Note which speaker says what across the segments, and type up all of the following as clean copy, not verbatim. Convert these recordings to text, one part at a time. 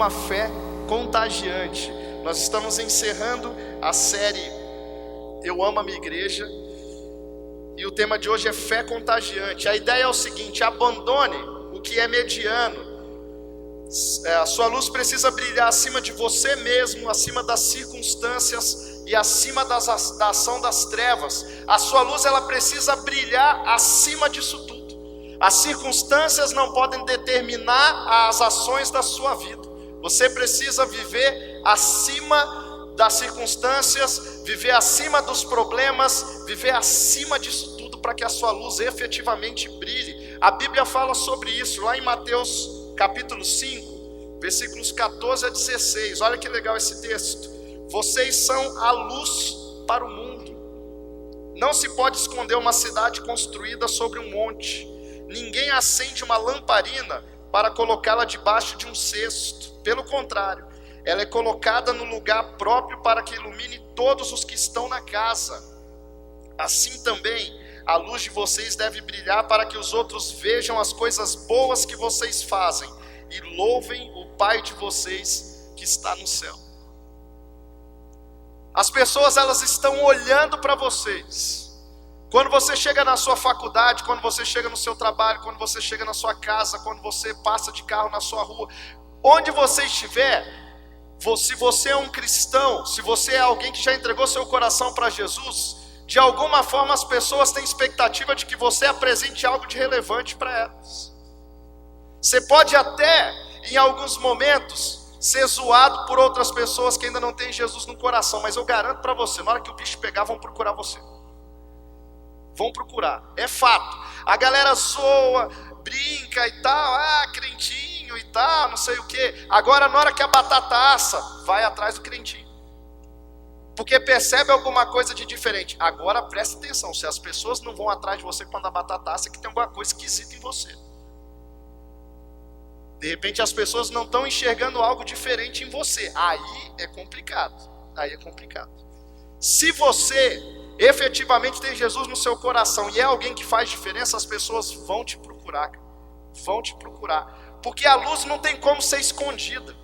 Speaker 1: uma fé contagiante. Nós estamos encerrando a série Eu Amo a Minha Igreja, e o tema de hoje é fé contagiante. A ideia é o seguinte: abandone o que é mediano. A sua luz precisa brilhar acima de você mesmo, acima das circunstâncias e acima da ação das trevas. A sua luz, ela precisa brilhar acima disso tudo. As circunstâncias não podem determinar as ações da sua vida. Você precisa viver acima das circunstâncias, viver acima dos problemas, viver acima disso tudo, para que a sua luz efetivamente brilhe. A Bíblia fala sobre isso lá em Mateus capítulo 5, versículos 14 a 16. Olha que legal esse texto. Vocês são a luz para o mundo. Não se pode esconder uma cidade construída sobre um monte. Ninguém acende uma lamparina para colocá-la debaixo de um cesto. Pelo contrário, ela é colocada no lugar próprio para que ilumine todos os que estão na casa. Assim também, a luz de vocês deve brilhar para que os outros vejam as coisas boas que vocês fazem e louvem o Pai de vocês que está no céu. As pessoas, elas estão olhando para vocês. Quando você chega na sua faculdade, quando você chega no seu trabalho, quando você chega na sua casa, quando você passa de carro na sua rua, onde você estiver, se você é um cristão, se você é alguém que já entregou seu coração para Jesus, de alguma forma as pessoas têm expectativa de que você apresente algo de relevante para elas. Você pode até, em alguns momentos, ser zoado por outras pessoas que ainda não têm Jesus no coração, mas eu garanto para você, na hora que o bicho pegar, vão procurar você. Vão procurar, é fato. A galera zoa, brinca e tal, crentinho e tal, não sei o que. Agora, na hora que a batata assa, vai atrás do crentinho, porque percebe alguma coisa de diferente. Agora presta atenção, se as pessoas não vão atrás de você quando a batata assa, é que tem alguma coisa esquisita em você. De repente as pessoas não estão enxergando algo diferente em você. Aí é complicado. Se você efetivamente tem Jesus no seu coração e é alguém que faz diferença, as pessoas vão te procurar. Porque a luz não tem como ser escondida.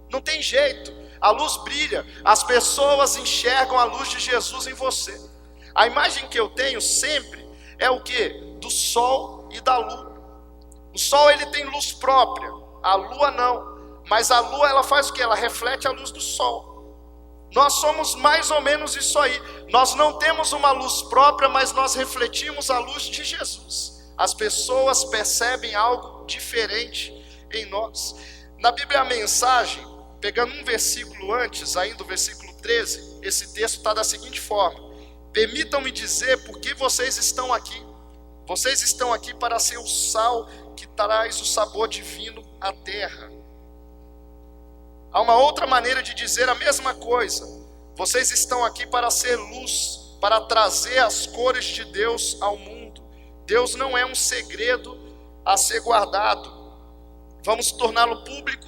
Speaker 1: Não tem jeito. A luz brilha. As pessoas enxergam a luz de Jesus em você. A imagem que eu tenho sempre é o quê? Do sol e da lua. O sol, ele tem luz própria. A lua não. Mas a lua, ela faz o quê? Ela reflete a luz do sol. Nós somos mais ou menos isso aí. Nós não temos uma luz própria, mas nós refletimos a luz de Jesus. As pessoas percebem algo diferente em nós. Na Bíblia, a Mensagem, pegando um versículo antes, ainda o versículo 13, esse texto está da seguinte forma: permitam-me dizer por que vocês estão aqui. Vocês estão aqui para ser o sal que traz o sabor divino à terra. Há uma outra maneira de dizer a mesma coisa. Vocês estão aqui para ser luz, para trazer as cores de Deus ao mundo. Deus não é um segredo a ser guardado. Vamos torná-lo público,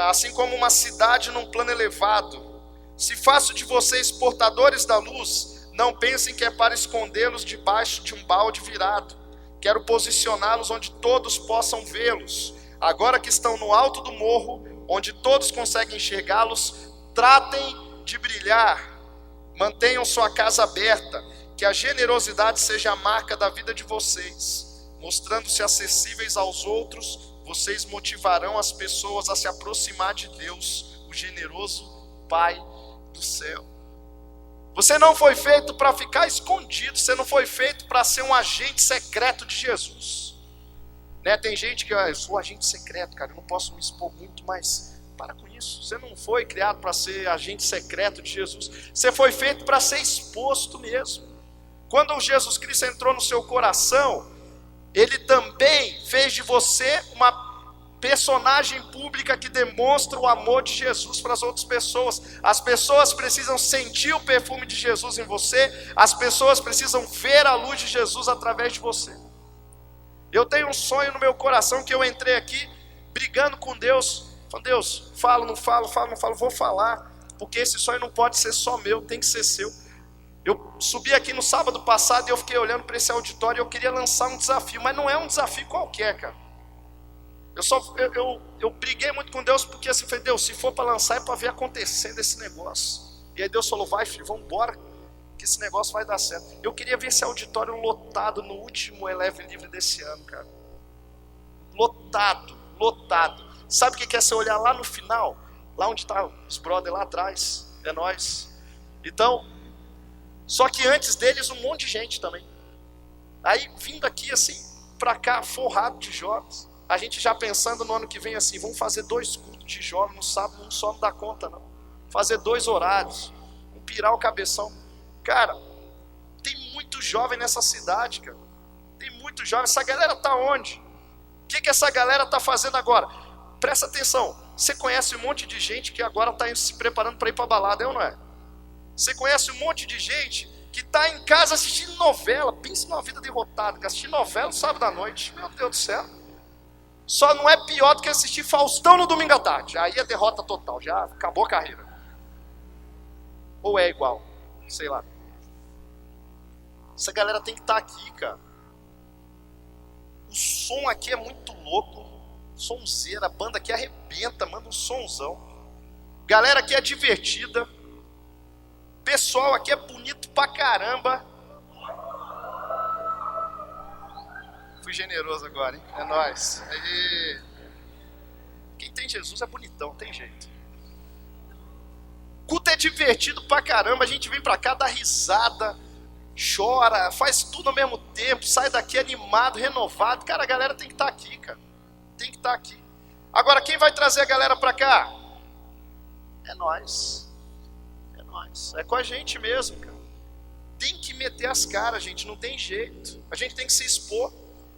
Speaker 1: assim como uma cidade num plano elevado. Se faço de vocês portadores da luz, não pensem que é para escondê-los debaixo de um balde virado. Quero posicioná-los onde todos possam vê-los. Agora que estão no alto do morro, onde todos conseguem enxergá-los, tratem de brilhar, mantenham sua casa aberta, que a generosidade seja a marca da vida de vocês. Mostrando-se acessíveis aos outros, vocês motivarão as pessoas a se aproximar de Deus, o generoso Pai do céu. Você não foi feito para ficar escondido, você não foi feito para ser um agente secreto de Jesus. Tem gente que, eu sou agente secreto, cara, eu não posso me expor muito, mas para com isso. Você não foi criado para ser agente secreto de Jesus. Você foi feito para ser exposto mesmo. Quando Jesus Cristo entrou no seu coração, Ele também fez de você uma personagem pública que demonstra o amor de Jesus para as outras pessoas. As pessoas precisam sentir o perfume de Jesus em você. As pessoas precisam ver a luz de Jesus através de você. Eu tenho um sonho no meu coração, que eu entrei aqui brigando com Deus, falando: Deus, falo, não falo, vou falar, porque esse sonho não pode ser só meu, tem que ser seu. Eu subi aqui no sábado passado e eu fiquei olhando para esse auditório e eu queria lançar um desafio, mas não é um desafio qualquer, cara. Eu briguei muito com Deus, porque assim, falei, Deus, se for para lançar é para ver acontecendo esse negócio. E aí Deus falou, vai filho, vamos embora, que esse negócio vai dar certo. Eu queria ver esse auditório lotado no último Eleve Livre desse ano, cara. Lotado. Sabe o que é você olhar lá no final? Lá onde tá os brothers lá atrás, é nós. Então, só que antes deles um monte de gente também. Aí vindo aqui assim, pra cá, forrado de jovens. A gente já pensando no ano que vem assim, vamos fazer 2 cultos de jovens no sábado, um só não dá conta não. Fazer 2 horários, vamos pirar o cabeção. Cara, tem muito jovem nessa cidade, cara. Tem muito jovem. Essa galera tá onde? O que essa galera tá fazendo agora? Presta atenção. Você conhece um monte de gente que agora está se preparando para ir para a balada, é ou não é? Você conhece um monte de gente que está em casa assistindo novela. Pensa numa vida derrotada, que assistir novela no sábado à noite. Meu Deus do céu. Só não é pior do que assistir Faustão no domingo à tarde. Aí é derrota total, já acabou a carreira. Ou é igual, sei lá. Essa galera tem que estar aqui, cara. O som aqui é muito louco. Sonzeira, a banda aqui arrebenta, manda um sonzão. Galera aqui é divertida. Pessoal aqui é bonito pra caramba. Fui generoso agora, hein? É nóis. Aí. Quem tem Jesus é bonitão, tem jeito. Culto é divertido pra caramba. A gente vem pra cá, dá risada, chora, faz tudo ao mesmo tempo, sai daqui animado, renovado. Cara, a galera tem que estar aqui, cara. Tem que estar aqui. Agora, quem vai trazer a galera pra cá? É nós. É nós. É com a gente mesmo, cara. Tem que meter as caras, gente. Não tem jeito. A gente tem que se expor.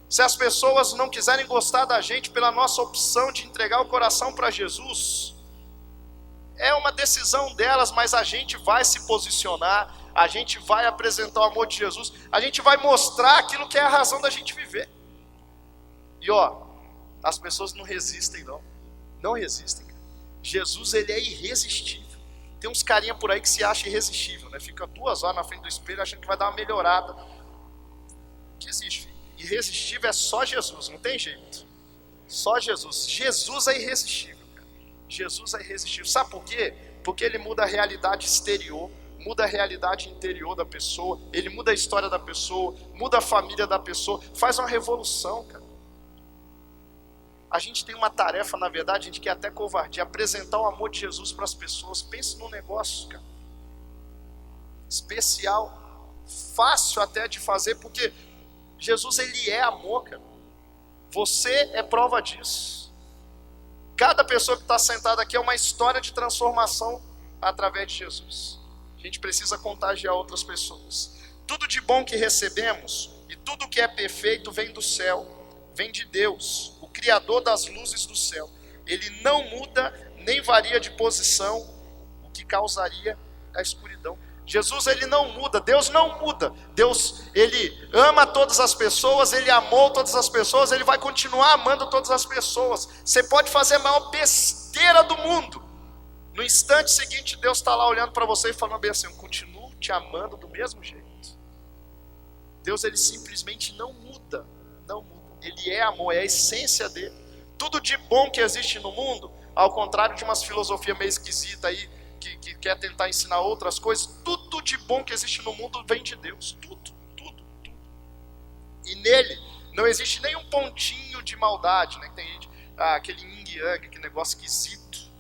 Speaker 1: Se as pessoas não quiserem gostar da gente pela nossa opção de entregar o coração para Jesus, é uma decisão delas, mas a gente vai se posicionar, a gente vai apresentar o amor de Jesus, a gente vai mostrar aquilo que é a razão da gente viver. E ó, as pessoas não resistem não. Não resistem. Jesus, ele é irresistível. Tem uns carinha por aí que se acha irresistível, né? Fica 2 horas na frente do espelho achando que vai dar uma melhorada. Que existe, filho? Irresistível é só Jesus, não tem jeito. Só Jesus. Jesus é irresistível, cara. Jesus é irresistível. Sabe por quê? Porque ele muda a realidade exterior, muda a realidade interior da pessoa, ele muda a história da pessoa, muda a família da pessoa, faz uma revolução, cara. A gente tem uma tarefa, na verdade, a gente quer até covardia, apresentar o amor de Jesus para as pessoas. Pense num negócio, cara, especial, fácil até de fazer, porque Jesus, ele é amor, cara. Você é prova disso. Cada pessoa que está sentada aqui é uma história de transformação através de Jesus. A gente precisa contagiar outras pessoas. Tudo de bom que recebemos e tudo que é perfeito vem do céu, vem de Deus, o Criador das luzes do céu. Ele não muda nem varia de posição, o que causaria a escuridão. Jesus, ele não muda, Deus não muda. Deus, ele ama todas as pessoas, ele amou todas as pessoas, ele vai continuar amando todas as pessoas. Você pode fazer a maior besteira do mundo, no instante seguinte Deus está lá olhando para você e falando bem assim, eu continuo te amando do mesmo jeito. Deus, ele simplesmente não muda, não muda. Ele é amor, é a essência dele. Tudo de bom que existe no mundo, ao contrário de umas filosofias meio esquisitas aí, que quer tentar ensinar outras coisas, tudo de bom que existe no mundo vem de Deus, tudo. E nele não existe nem um pontinho de maldade, né? Tem gente, aquele yin yang, aquele negócio esquisito,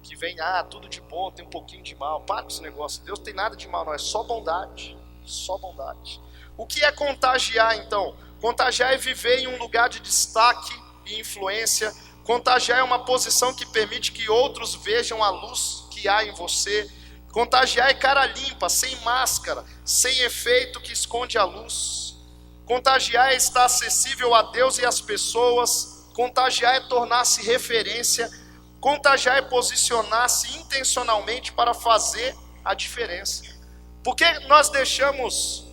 Speaker 1: que vem, tudo de bom, tem um pouquinho de mal. Para com esse negócio, Deus não tem nada de mal, não, é só bondade, só bondade. O que é contagiar então? Contagiar é viver em um lugar de destaque e influência. Contagiar é uma posição que permite que outros vejam a luz que há em você. Contagiar é cara limpa, sem máscara, sem efeito que esconde a luz. Contagiar é estar acessível a Deus e às pessoas. Contagiar é tornar-se referência. Contagiar é posicionar-se intencionalmente para fazer a diferença. Por que nós deixamos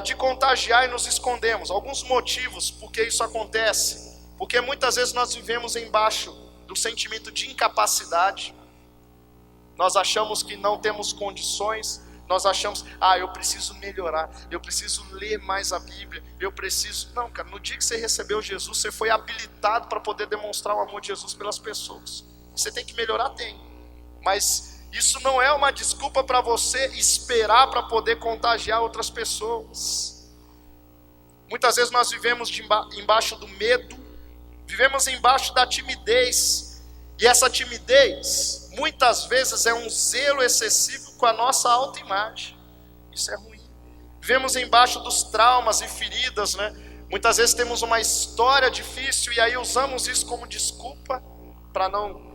Speaker 1: de contagiar e nos escondemos? Alguns motivos por que isso acontece. Porque muitas vezes nós vivemos embaixo do sentimento de incapacidade. Nós achamos que não temos condições, Nós achamos, eu preciso melhorar, eu preciso ler mais a Bíblia, eu preciso... Não, cara, no dia que você recebeu Jesus, você foi habilitado para poder demonstrar o amor de Jesus pelas pessoas. Você tem que melhorar? Tem. Mas isso não é uma desculpa para você esperar para poder contagiar outras pessoas. Muitas vezes nós vivemos embaixo do medo, vivemos embaixo da timidez, e essa timidez, muitas vezes, é um zelo excessivo com a nossa autoimagem. Isso é ruim. Vivemos embaixo dos traumas e feridas, né? Muitas vezes temos uma história difícil e aí usamos isso como desculpa para não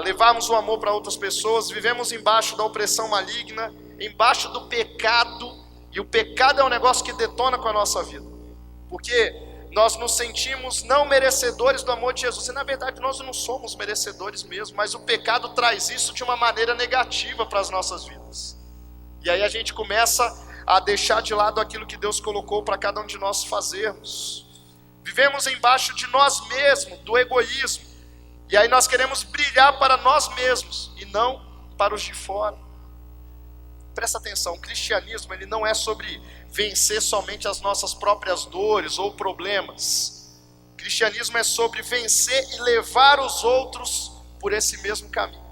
Speaker 1: levarmos o amor para outras pessoas. Vivemos embaixo da opressão maligna, embaixo do pecado, e o pecado é um negócio que detona com a nossa vida, porque nós nos sentimos não merecedores do amor de Jesus, e na verdade nós não somos merecedores mesmo, mas o pecado traz isso de uma maneira negativa para as nossas vidas, e aí a gente começa a deixar de lado aquilo que Deus colocou para cada um de nós fazermos. Vivemos embaixo de nós mesmos, do egoísmo, e aí nós queremos brilhar para nós mesmos, e não para os de fora. Presta atenção, o cristianismo ele não é sobre vencer somente as nossas próprias dores ou problemas. O cristianismo é sobre vencer e levar os outros por esse mesmo caminho.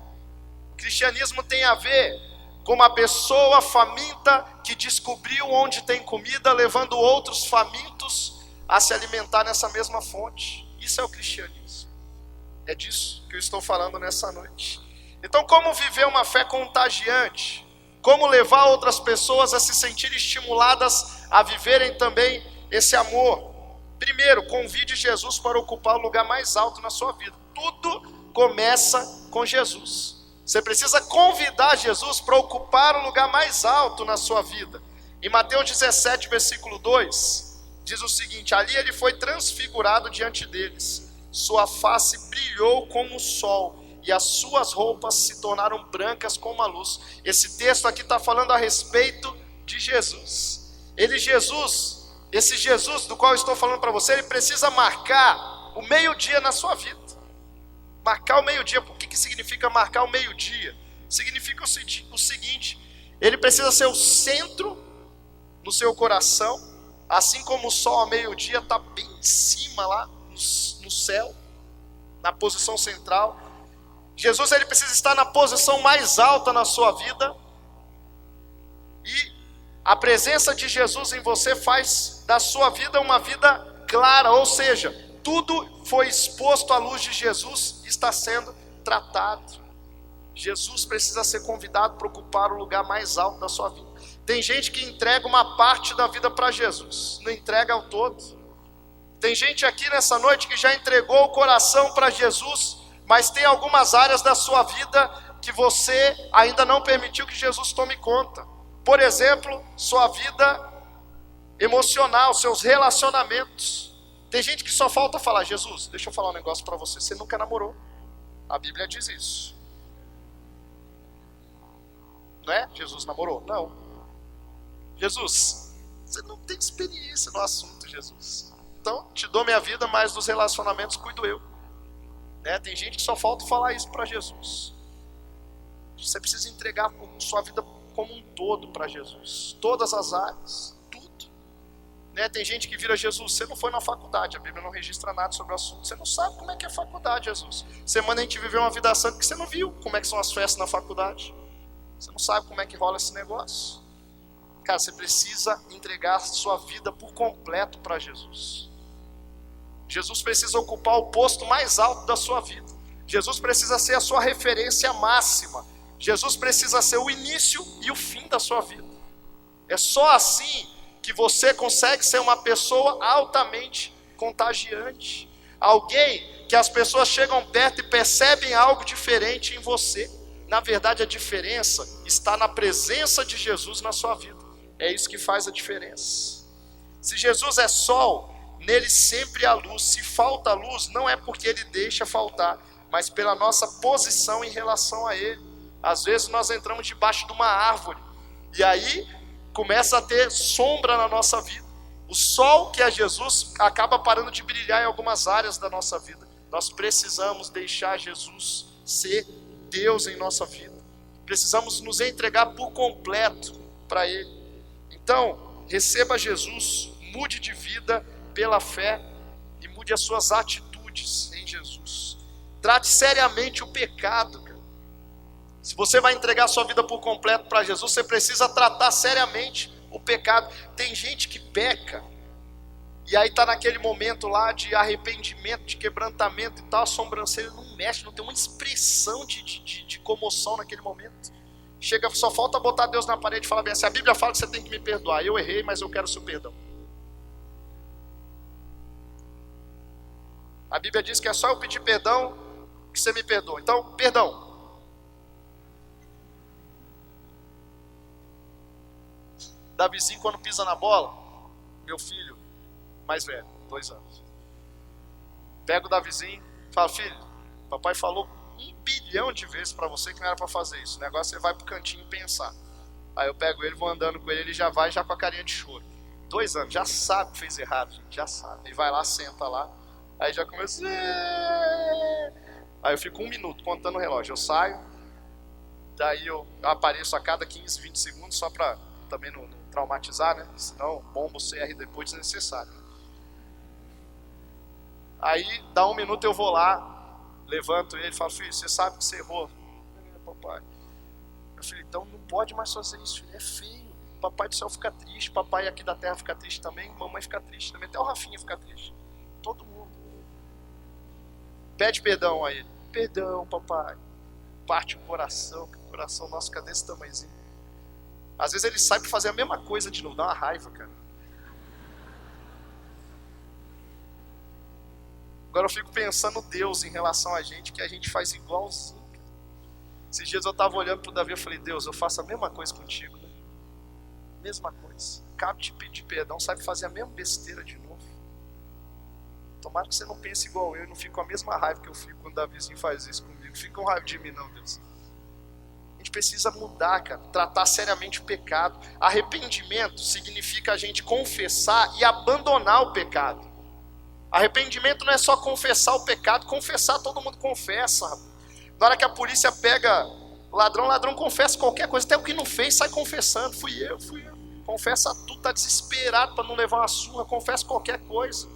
Speaker 1: O cristianismo tem a ver com uma pessoa faminta que descobriu onde tem comida, levando outros famintos a se alimentar nessa mesma fonte. Isso é o cristianismo. É disso que eu estou falando nessa noite. Então, como viver uma fé contagiante? Como levar outras pessoas a se sentirem estimuladas a viverem também esse amor? Primeiro, convide Jesus para ocupar o lugar mais alto na sua vida. Tudo começa com Jesus. Você precisa convidar Jesus para ocupar o lugar mais alto na sua vida. Em Mateus 17, versículo 2, diz o seguinte: ali ele foi transfigurado diante deles. Sua face brilhou como o sol, e as suas roupas se tornaram brancas como a luz. Esse texto aqui está falando a respeito de Jesus. Esse Jesus do qual eu estou falando para você, ele precisa marcar o meio-dia na sua vida. Marcar o meio-dia. O que significa marcar o meio-dia? Significa o seguinte: ele precisa ser o centro no seu coração, assim como o sol ao meio-dia está bem em cima lá no céu, na posição central. Jesus ele precisa estar na posição mais alta na sua vida, e a presença de Jesus em você faz da sua vida uma vida clara, ou seja, tudo foi exposto à luz de Jesus e está sendo tratado. Jesus precisa ser convidado para ocupar o lugar mais alto da sua vida. Tem gente que entrega uma parte da vida para Jesus, não entrega ao todo. Tem gente aqui nessa noite que já entregou o coração para Jesus, mas tem algumas áreas da sua vida que você ainda não permitiu que Jesus tome conta. Por exemplo, sua vida emocional, seus relacionamentos. Tem gente que só falta falar: Jesus, deixa eu falar um negócio para você, você nunca namorou. A Bíblia diz isso. Não é? Jesus namorou? Não. Jesus, você não tem experiência no assunto, Jesus. Então, te dou minha vida, mas dos relacionamentos cuido eu. Tem gente que só falta falar isso para Jesus. Você precisa entregar sua vida como um todo para Jesus, todas as áreas, tudo. Tem gente que vira: Jesus, você não foi na faculdade, a Bíblia não registra nada sobre o assunto, você não sabe como é que é a faculdade, Jesus. Você manda a gente viver uma vida santa porque você não viu como é que são as festas na faculdade, você não sabe como é que rola esse negócio. Cara, você precisa entregar sua vida por completo para Jesus. Jesus precisa ocupar o posto mais alto da sua vida. Jesus precisa ser a sua referência máxima. Jesus precisa ser o início e o fim da sua vida. É só assim que você consegue ser uma pessoa altamente contagiante. Alguém que as pessoas chegam perto e percebem algo diferente em você. Na verdade, a diferença está na presença de Jesus na sua vida. É isso que faz a diferença. Se Jesus é sol, nele sempre há luz. Se falta luz, não é porque ele deixa faltar, mas pela nossa posição em relação a ele. Às vezes nós entramos debaixo de uma árvore, e aí começa a ter sombra na nossa vida. O sol, que é Jesus, acaba parando de brilhar em algumas áreas da nossa vida. Nós precisamos deixar Jesus ser Deus em nossa vida. Precisamos nos entregar por completo para Ele. Então, receba Jesus, mude de vida pela fé e mude as suas atitudes em Jesus. Trate seriamente o pecado, cara. Se você vai entregar a sua vida por completo para Jesus, você precisa tratar seriamente o pecado. Tem gente que peca, e aí está naquele momento lá de arrependimento, de quebrantamento e tal, a sobrancelha não mexe, não tem uma expressão de comoção naquele momento. Chega, só falta botar Deus na parede e falar bem assim: a Bíblia fala que você tem que me perdoar, eu errei, mas eu quero o seu perdão. A Bíblia diz que é só eu pedir perdão que você me perdoa. Então, perdão. Davizinho, quando pisa na bola, meu filho mais velho, 2 anos, pega o Davizinho e fala: filho, papai falou 1 bilhão de vezes para você que não era para fazer isso. O negócio você vai pro cantinho pensar. Aí eu pego ele, vou andando com ele, ele já vai já com a carinha de choro. 2 anos, já sabe que fez errado, gente, já sabe. Ele vai lá, senta lá, aí já começa. Aí eu fico 1 minuto contando o relógio. Eu saio, daí eu apareço a cada 15, 20 segundos, só para também não traumatizar, né? Senão bomba o CR depois desnecessário. Aí dá 1 minuto, eu vou lá, levanto ele e falo: filho, você sabe que você errou? Papai. Meu filho, então não pode mais fazer isso, filho, é feio. Papai do céu fica triste, papai aqui da terra fica triste também, mamãe fica triste também, até o Rafinha fica triste. Todo mundo. Pede perdão a ele. Perdão, papai. Parte o coração, que o coração nosso fica desse tamanhozinho. Às vezes ele sai para fazer a mesma coisa de novo, dá uma raiva, cara. Agora eu fico pensando Deus em relação a gente, que a gente faz igualzinho. Esses dias eu estava olhando para o Davi e falei: Deus, eu faço a mesma coisa contigo, né? Mesma coisa. Acabo de pedir perdão, sai para fazer a mesma besteira de novo. Tomara que você não pense igual eu e não fique com a mesma raiva que eu fico quando o Davizinho faz isso comigo. Fica com raiva de mim não, Deus. A gente precisa mudar, cara, tratar seriamente o pecado. Arrependimento significa a gente confessar e abandonar o pecado. Arrependimento não é só confessar o pecado, confessar todo mundo confessa. Na hora que a polícia pega o ladrão confessa qualquer coisa, até o que não fez sai confessando: fui eu. Confessa tudo, tá desesperado para não levar uma surra, confessa qualquer coisa.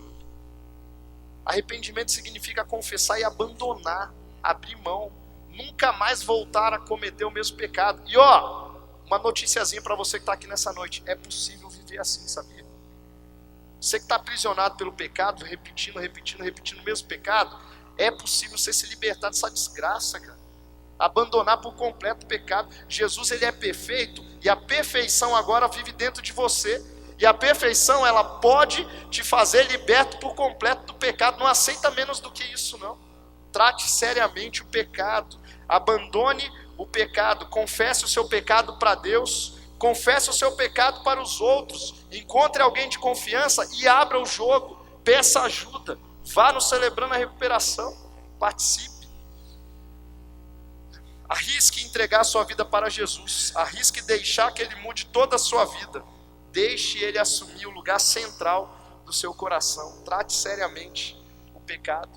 Speaker 1: Arrependimento significa confessar e abandonar, abrir mão, nunca mais voltar a cometer o mesmo pecado. E ó, uma noticiazinha para você que está aqui nessa noite: é possível viver assim, sabia? Você que está aprisionado pelo pecado, repetindo o mesmo pecado, é possível você se libertar dessa desgraça, cara. Abandonar por completo o pecado. Jesus, ele é perfeito, e a perfeição agora vive dentro de você. E a perfeição, ela pode te fazer liberto por completo do pecado. Não aceita menos do que isso, não. Trate seriamente o pecado. Abandone o pecado. Confesse o seu pecado para Deus. Confesse o seu pecado para os outros. Encontre alguém de confiança e abra o jogo. Peça ajuda. Vá no Celebrando a Recuperação. Participe. Arrisque entregar a sua vida para Jesus. Arrisque deixar que Ele mude toda a sua vida. Deixe Ele assumir o lugar central do seu coração. Trate seriamente o pecado.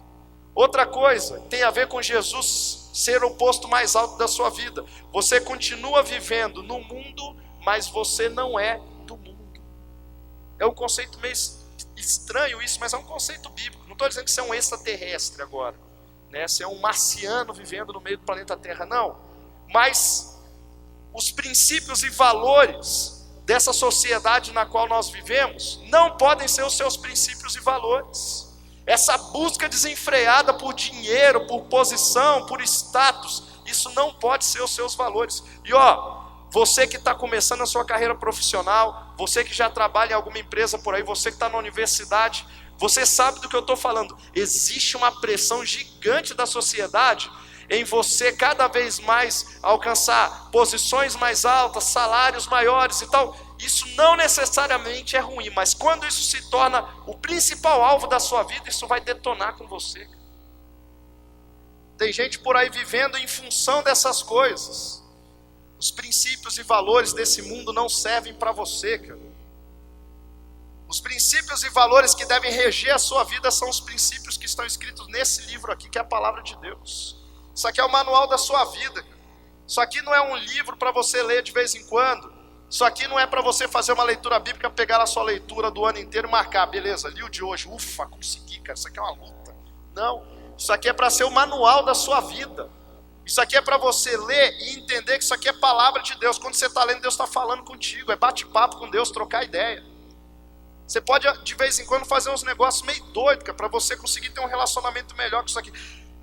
Speaker 1: Outra coisa, tem a ver com Jesus ser o posto mais alto da sua vida. Você continua vivendo no mundo, mas você não é do mundo. É um conceito meio estranho isso, mas é um conceito bíblico. Não estou dizendo que você é um extraterrestre agora, né? Você é um marciano vivendo no meio do planeta Terra, não. Mas os princípios e valores dessa sociedade na qual nós vivemos não podem ser os seus princípios e valores. Essa busca desenfreada por dinheiro, por posição, por status, isso não pode ser os seus valores. E ó, você que está começando a sua carreira profissional, você que já trabalha em alguma empresa por aí, você que está na universidade, você sabe do que eu estou falando. Existe uma pressão gigante da sociedade em você cada vez mais alcançar posições mais altas, salários maiores e tal. Isso não necessariamente é ruim, mas quando isso se torna o principal alvo da sua vida, isso vai detonar com você. Tem gente por aí vivendo em função dessas coisas. Os princípios e valores desse mundo não servem para você, cara. Os princípios e valores que devem reger a sua vida são os princípios que estão escritos nesse livro aqui, que é a palavra de Deus. Isso aqui é o manual da sua vida, cara. Isso aqui não é um livro para você ler de vez em quando. Isso aqui não é para você fazer uma leitura bíblica, pegar a sua leitura do ano inteiro e marcar. Beleza, li o de hoje. Ufa, consegui, cara. Isso aqui é uma luta. Não. Isso aqui é para ser o manual da sua vida. Isso aqui é para você ler e entender que isso aqui é palavra de Deus. Quando você está lendo, Deus está falando contigo. É bate-papo com Deus, trocar ideia. Você pode, de vez em quando, fazer uns negócios meio doidos, para você conseguir ter um relacionamento melhor com isso aqui.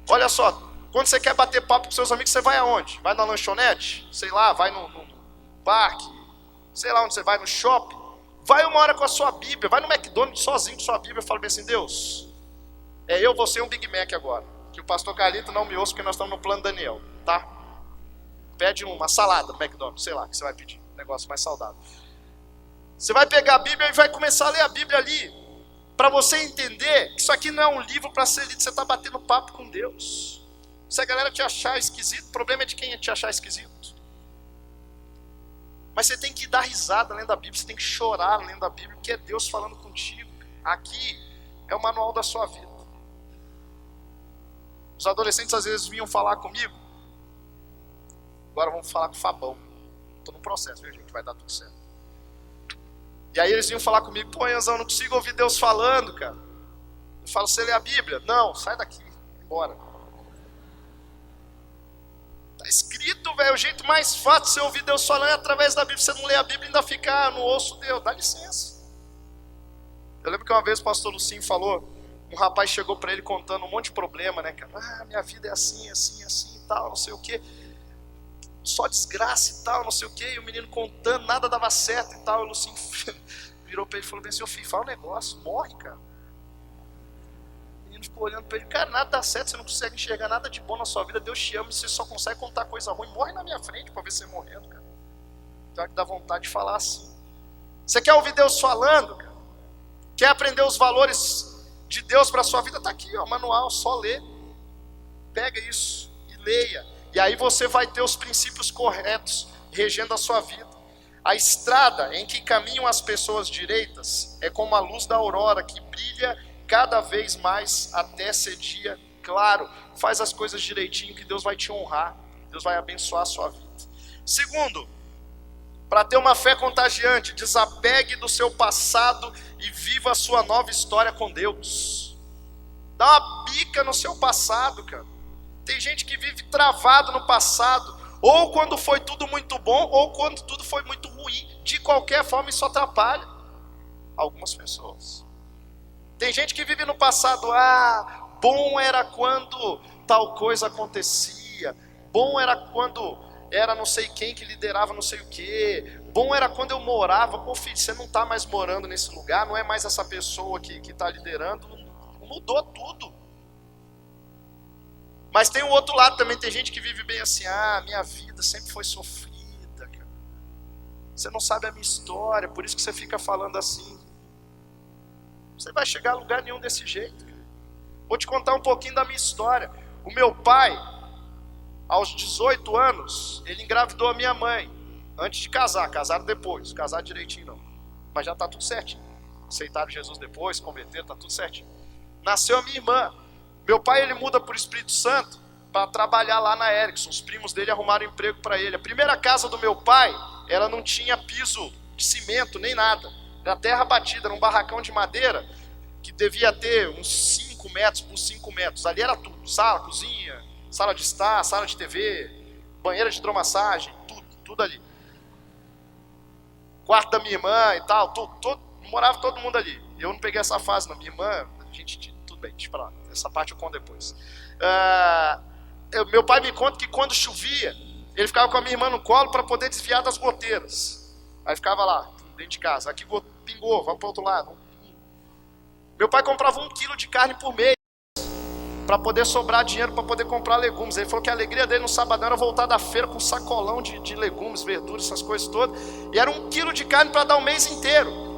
Speaker 1: Olha só, quando você quer bater papo com seus amigos, você vai aonde? Vai na lanchonete? Sei lá, vai no parque? Sei lá onde você vai, no shopping? Vai uma hora com a sua Bíblia, vai no McDonald's sozinho com sua Bíblia e fala bem assim, Deus, eu, você e um Big Mac agora. Que o pastor Carlito não me ouça, porque nós estamos no plano Daniel, tá? Pede uma salada no McDonald's, sei lá, que você vai pedir, um negócio mais saudável. Você vai pegar a Bíblia e vai começar a ler a Bíblia ali, para você entender que isso aqui não é um livro para ser lido, você está batendo papo com Deus. Se a galera te achar esquisito, o problema é de quem te achar esquisito. Mas você tem que dar risada lendo a Bíblia, você tem que chorar lendo a Bíblia, porque é Deus falando contigo. Aqui é o manual da sua vida. Os adolescentes às vezes vinham falar comigo, agora vamos falar com o Fabão. Estou no processo, viu gente, vai dar tudo certo. E aí eles vinham falar comigo, pô, Ianzão, eu não consigo ouvir Deus falando, cara. Eu falo, você lê a Bíblia? Não, sai daqui, vai embora. Tá escrito, velho, o jeito mais fácil de você ouvir Deus falando é através da Bíblia. Você não lê a Bíblia e ainda fica, não ouço Deus, dá licença. Eu lembro que uma vez o pastor Lucinho falou, um rapaz chegou para ele contando um monte de problema, né, cara? Ah, minha vida é assim, assim, assim e tal, não sei o quê. Só desgraça e tal, não sei o quê. E o menino contando, nada dava certo e tal. E o Lucinho virou para ele e falou bem assim, ô filho, fala um negócio, morre, cara. O menino ficou olhando para ele, cara, nada dá certo, você não consegue enxergar nada de bom na sua vida, Deus te ama e você só consegue contar coisa ruim. Morre na minha frente para ver você morrendo, cara. Então é que dá vontade de falar assim. Você quer ouvir Deus falando, cara? Quer aprender os valores de Deus para a sua vida? Está aqui, ó, manual, só lê. Pega isso e leia. E aí você vai ter os princípios corretos regendo a sua vida. A estrada em que caminham as pessoas direitas é como a luz da aurora que brilha cada vez mais até ser dia claro. Faz as coisas direitinho que Deus vai te honrar. Deus vai abençoar a sua vida. Segundo, para ter uma fé contagiante, desapegue do seu passado e viva a sua nova história com Deus. Dá uma bica no seu passado, cara. Tem gente que vive travado no passado, ou quando foi tudo muito bom, ou quando tudo foi muito ruim. De qualquer forma isso atrapalha algumas pessoas. Tem gente que vive no passado, bom era quando tal coisa acontecia, bom era quando era não sei quem que liderava não sei o que, bom era quando eu morava. Pô filho, você não está mais morando nesse lugar, não é mais essa pessoa que está liderando, mudou tudo. Mas tem o outro lado também, tem gente que vive bem assim, minha vida sempre foi sofrida, cara. Você não sabe a minha história, por isso que você fica falando assim. Você vai chegar a lugar nenhum desse jeito, cara. Vou te contar um pouquinho da minha história. O meu pai, aos 18 anos, ele engravidou a minha mãe, antes de casar, casaram depois, casaram direitinho não, mas já está tudo certinho. Aceitaram Jesus depois, converteram, está tudo certinho. Nasceu a minha irmã. Meu pai, ele muda para o Espírito Santo para trabalhar lá na Erickson. Os primos dele arrumaram emprego para ele. A primeira casa do meu pai, ela não tinha piso de cimento, nem nada. Era terra batida, era um barracão de madeira que devia ter uns 5 metros por 5 metros. Ali era tudo, sala, cozinha, sala de estar, sala de TV, banheira de hidromassagem, tudo ali. Quarto da minha irmã e tal, morava todo mundo ali. Eu não peguei essa fase, não. Minha irmã, a gente... Bem, deixa pra lá. Essa parte eu conto depois. Meu pai me conta que quando chovia, ele ficava com a minha irmã no colo para poder desviar das goteiras. Aí ficava lá, dentro de casa. Aqui pingou, vamos para o outro lado. Meu pai comprava 1 quilo de carne por mês para poder sobrar dinheiro para poder comprar legumes. Ele falou que a alegria dele no sabadão era voltar da feira com um sacolão de legumes, verduras, essas coisas todas. E era 1 quilo de carne para dar um mês inteiro.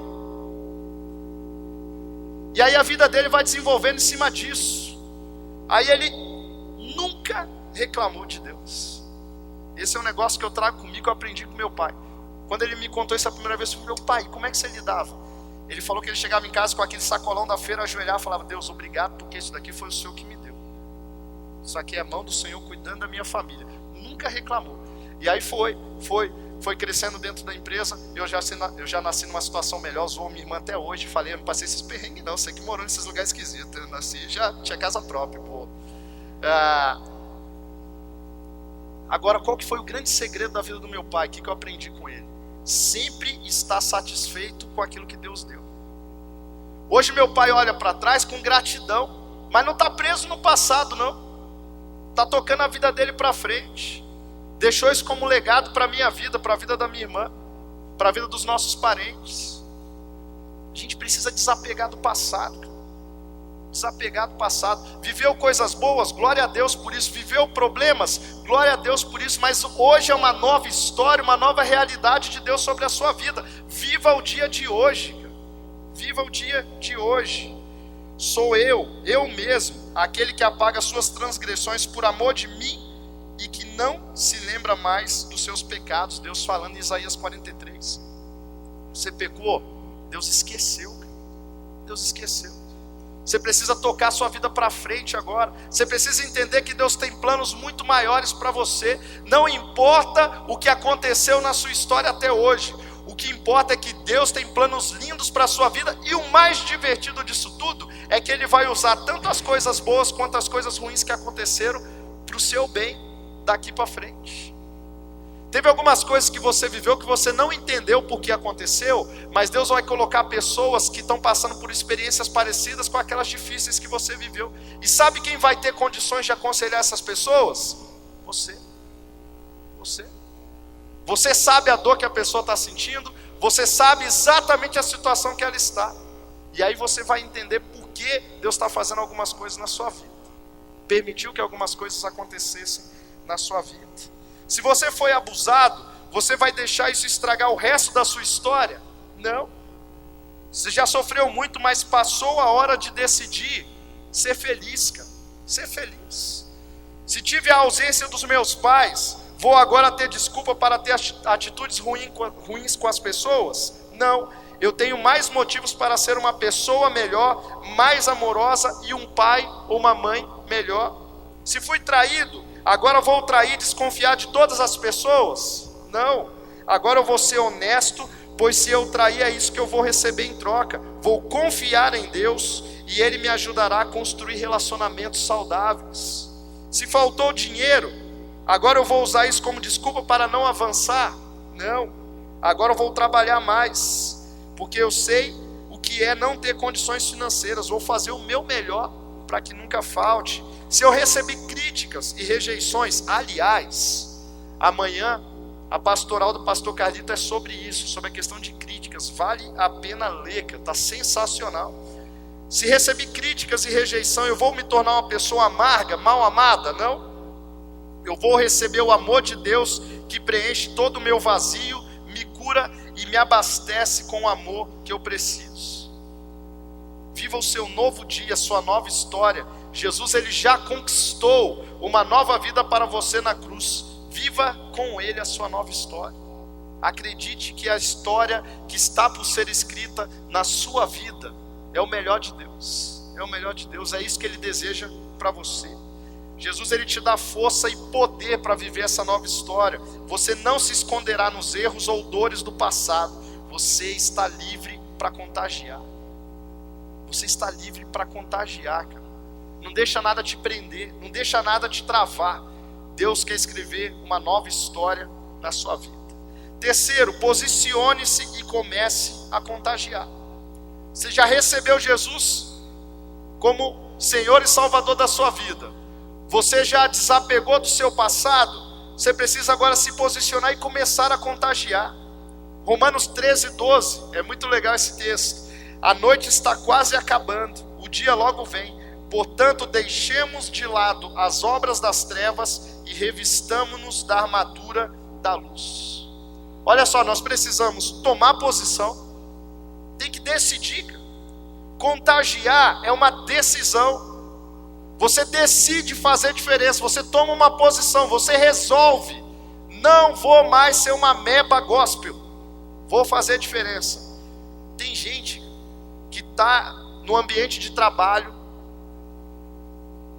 Speaker 1: E aí a vida dele vai desenvolvendo em cima disso. Aí ele nunca reclamou de Deus. Esse é um negócio que eu trago comigo, que eu aprendi com meu pai. Quando ele me contou isso a primeira vez, eu falei, meu pai, como é que você lidava? Ele falou que ele chegava em casa com aquele sacolão da feira, ajoelhava e falava, Deus, obrigado, porque isso daqui foi o Senhor que me deu. Isso aqui é a mão do Senhor cuidando da minha família. Nunca reclamou. E aí foi crescendo dentro da empresa. Eu já nasci numa situação melhor, zoou minha irmã até hoje. Falei, eu não passei esses perrengues não, você que morou nesses lugares esquisitos. Eu nasci, já tinha casa própria, pô. Agora, qual que foi o grande segredo da vida do meu pai? O que eu aprendi com ele? Sempre estar satisfeito com aquilo que Deus deu. Hoje meu pai olha para trás com gratidão, mas não está preso no passado não. Está tocando a vida dele para frente. Deixou isso como legado para a minha vida, para a vida da minha irmã, para a vida dos nossos parentes. A gente precisa desapegar do passado. Desapegar do passado. Viveu coisas boas, glória a Deus por isso. Viveu problemas, glória a Deus por isso. Mas hoje é uma nova história, uma nova realidade de Deus sobre a sua vida. Viva o dia de hoje. Viva o dia de hoje. Sou eu mesmo, aquele que apaga suas transgressões por amor de mim e que não se lembra mais dos seus pecados. Deus falando em Isaías 43. Você pecou, Deus esqueceu. Deus esqueceu. Você precisa tocar a sua vida para frente agora. Você precisa entender que Deus tem planos muito maiores para você. Não importa o que aconteceu na sua história até hoje. O que importa é que Deus tem planos lindos para a sua vida. E o mais divertido disso tudo é que Ele vai usar tanto as coisas boas quanto as coisas ruins que aconteceram para o seu bem daqui para frente. Teve algumas coisas que você viveu que você não entendeu por que aconteceu, mas Deus vai colocar pessoas que estão passando por experiências parecidas com aquelas difíceis que você viveu. E sabe quem vai ter condições de aconselhar essas pessoas? Você. Você sabe a dor que a pessoa está sentindo, você sabe exatamente a situação que ela está. E aí você vai entender por que Deus está fazendo algumas coisas na sua vida. Permitiu que algumas coisas acontecessem na sua vida. Se você foi abusado, você vai deixar isso estragar o resto da sua história? Não. Você já sofreu muito, mas passou a hora de decidir ser feliz, cara. Ser feliz. Se tive a ausência dos meus pais, vou agora ter desculpa para ter atitudes ruins com as pessoas? Não. Eu tenho mais motivos para ser uma pessoa melhor, mais amorosa e um pai ou uma mãe melhor. Se fui traído, agora vou trair e desconfiar de todas as pessoas? Não. Agora eu vou ser honesto, pois se eu trair é isso que eu vou receber em troca. Vou confiar em Deus e Ele me ajudará a construir relacionamentos saudáveis. Se faltou dinheiro, agora eu vou usar isso como desculpa para não avançar? Não. Agora eu vou trabalhar mais, porque eu sei o que é não ter condições financeiras. Vou fazer o meu melhor para que nunca falte. Se eu recebi críticas e rejeições, aliás, amanhã a pastoral do pastor Carlito é sobre isso, sobre a questão de críticas. Vale a pena ler, está sensacional. Se recebi críticas e rejeição, eu vou me tornar uma pessoa amarga, mal amada? Não. Eu vou receber o amor de Deus que preenche todo o meu vazio, me cura e me abastece com o amor que eu preciso. Viva o seu novo dia, sua nova história. Jesus, Ele já conquistou uma nova vida para você na cruz. Viva com Ele a sua nova história. Acredite que a história que está por ser escrita na sua vida é o melhor de Deus. É o melhor de Deus, é isso que Ele deseja para você. Jesus, Ele te dá força e poder para viver essa nova história. Você não se esconderá nos erros ou dores do passado. Você está livre para contagiar. Você está livre para contagiar, cara. Não deixa nada te prender, não deixa nada te travar. Deus quer escrever uma nova história na sua vida. Terceiro, posicione-se e comece a contagiar. Você já recebeu Jesus como Senhor e Salvador da sua vida. Você já desapegou do seu passado. Você precisa agora se posicionar e começar a contagiar. Romanos 13:12, é muito legal esse texto. A noite está quase acabando, o dia logo vem. Portanto, deixemos de lado as obras das trevas e revistamo-nos da armadura da luz. Olha só, nós precisamos tomar posição. Tem que decidir, cara. Contagiar é uma decisão. Você decide fazer diferença, você toma uma posição, você resolve. Não vou mais ser uma meba gospel, vou fazer diferença. Tem gente que está no ambiente de trabalho